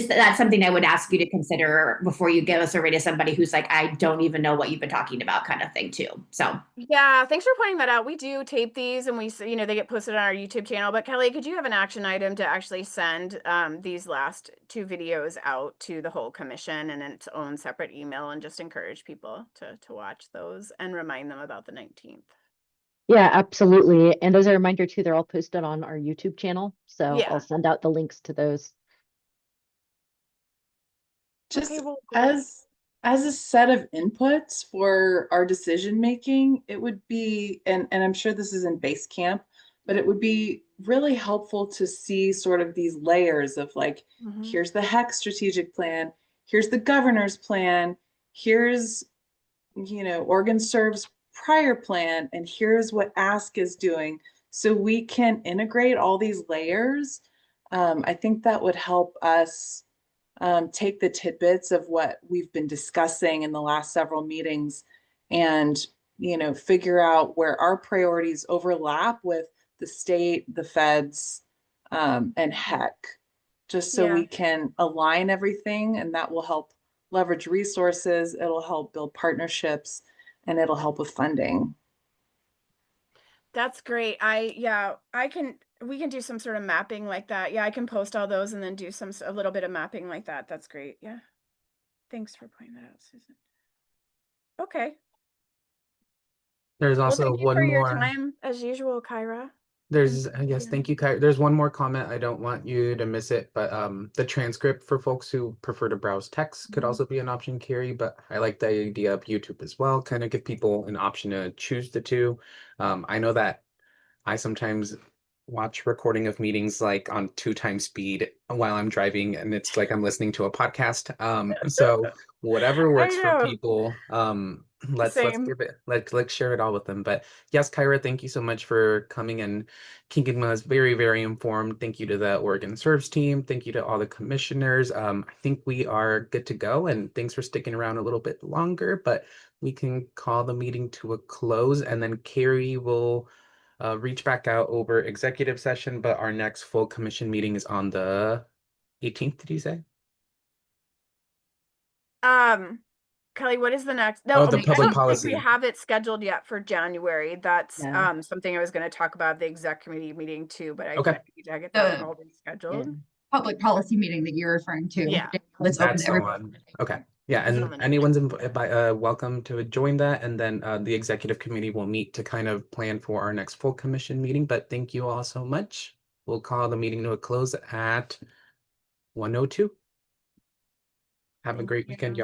That's something I would ask you to consider before you give a survey to somebody who's like, I don't even know what you've been talking about kind of thing too. So yeah, thanks for pointing that out. We do tape these and they get posted on our YouTube channel. But Kelly, could you have an action item to actually send these last 2 videos out to the whole commission in its own separate email and just encourage people to watch those and remind them about the 19th? Yeah, absolutely. And as a reminder too, they're all posted on our YouTube channel. So Yeah. I'll send out the links to those. Just Okay, well, great. as a set of inputs for our decision making, it would be, and I'm sure this is in base camp, but it would be really helpful to see sort of these layers of like, here's the HEC strategic plan, here's the governor's plan, here's, OregonServes prior plan, and here's what Ask is doing. So we can integrate all these layers. I think that would help us take the tidbits of what we've been discussing in the last several meetings and, figure out where our priorities overlap with the state, the feds, and HEC, just so we can align everything, and that will help leverage resources, it'll help build partnerships, and it'll help with funding. That's great. We can do some sort of mapping like that. Yeah, I can post all those and then do a little bit of mapping like that. That's great. Yeah. Thanks for pointing that out, Susan. Okay. There's Well, also thank you one for your more. time as usual, Kyra. There's, yes, thank you, Kai. There's one more comment. I don't want you to miss it, but the transcript for folks who prefer to browse text could also be an option, Carrie, but I like the idea of YouTube as well, kind of give people an option to choose the two. I know that I sometimes watch recording of meetings like on 2x speed while I'm driving, and it's like I'm listening to a podcast. So whatever I works for know. people, let's Same. give it, let's share it all with them. But yes, Kyra, thank you so much for coming and keeping us very, very informed. Thank you to the OregonServes team. Thank you to all the commissioners. I think we are good to go, and thanks for sticking around a little bit longer, but we can call the meeting to a close, and then Carrie will reach back out over executive session, but our next full commission meeting is on the 18th, did you say? Kelly, what is the next? Oh, No, the I public don't think we policy. have it scheduled yet for January. That's No. something I was going to talk about the exec committee meeting too, but I Okay. need to get that all Yeah. rescheduled. Public policy meeting that you're referring to. Yeah. That's open That's to the everybody. one. Okay. Yeah, Is it and on the anyone's welcome to join that, and then the executive committee will meet to kind of plan for our next full commission meeting. But thank you all so much. We'll call the meeting to a close at 1:02. Have a great weekend, y'all.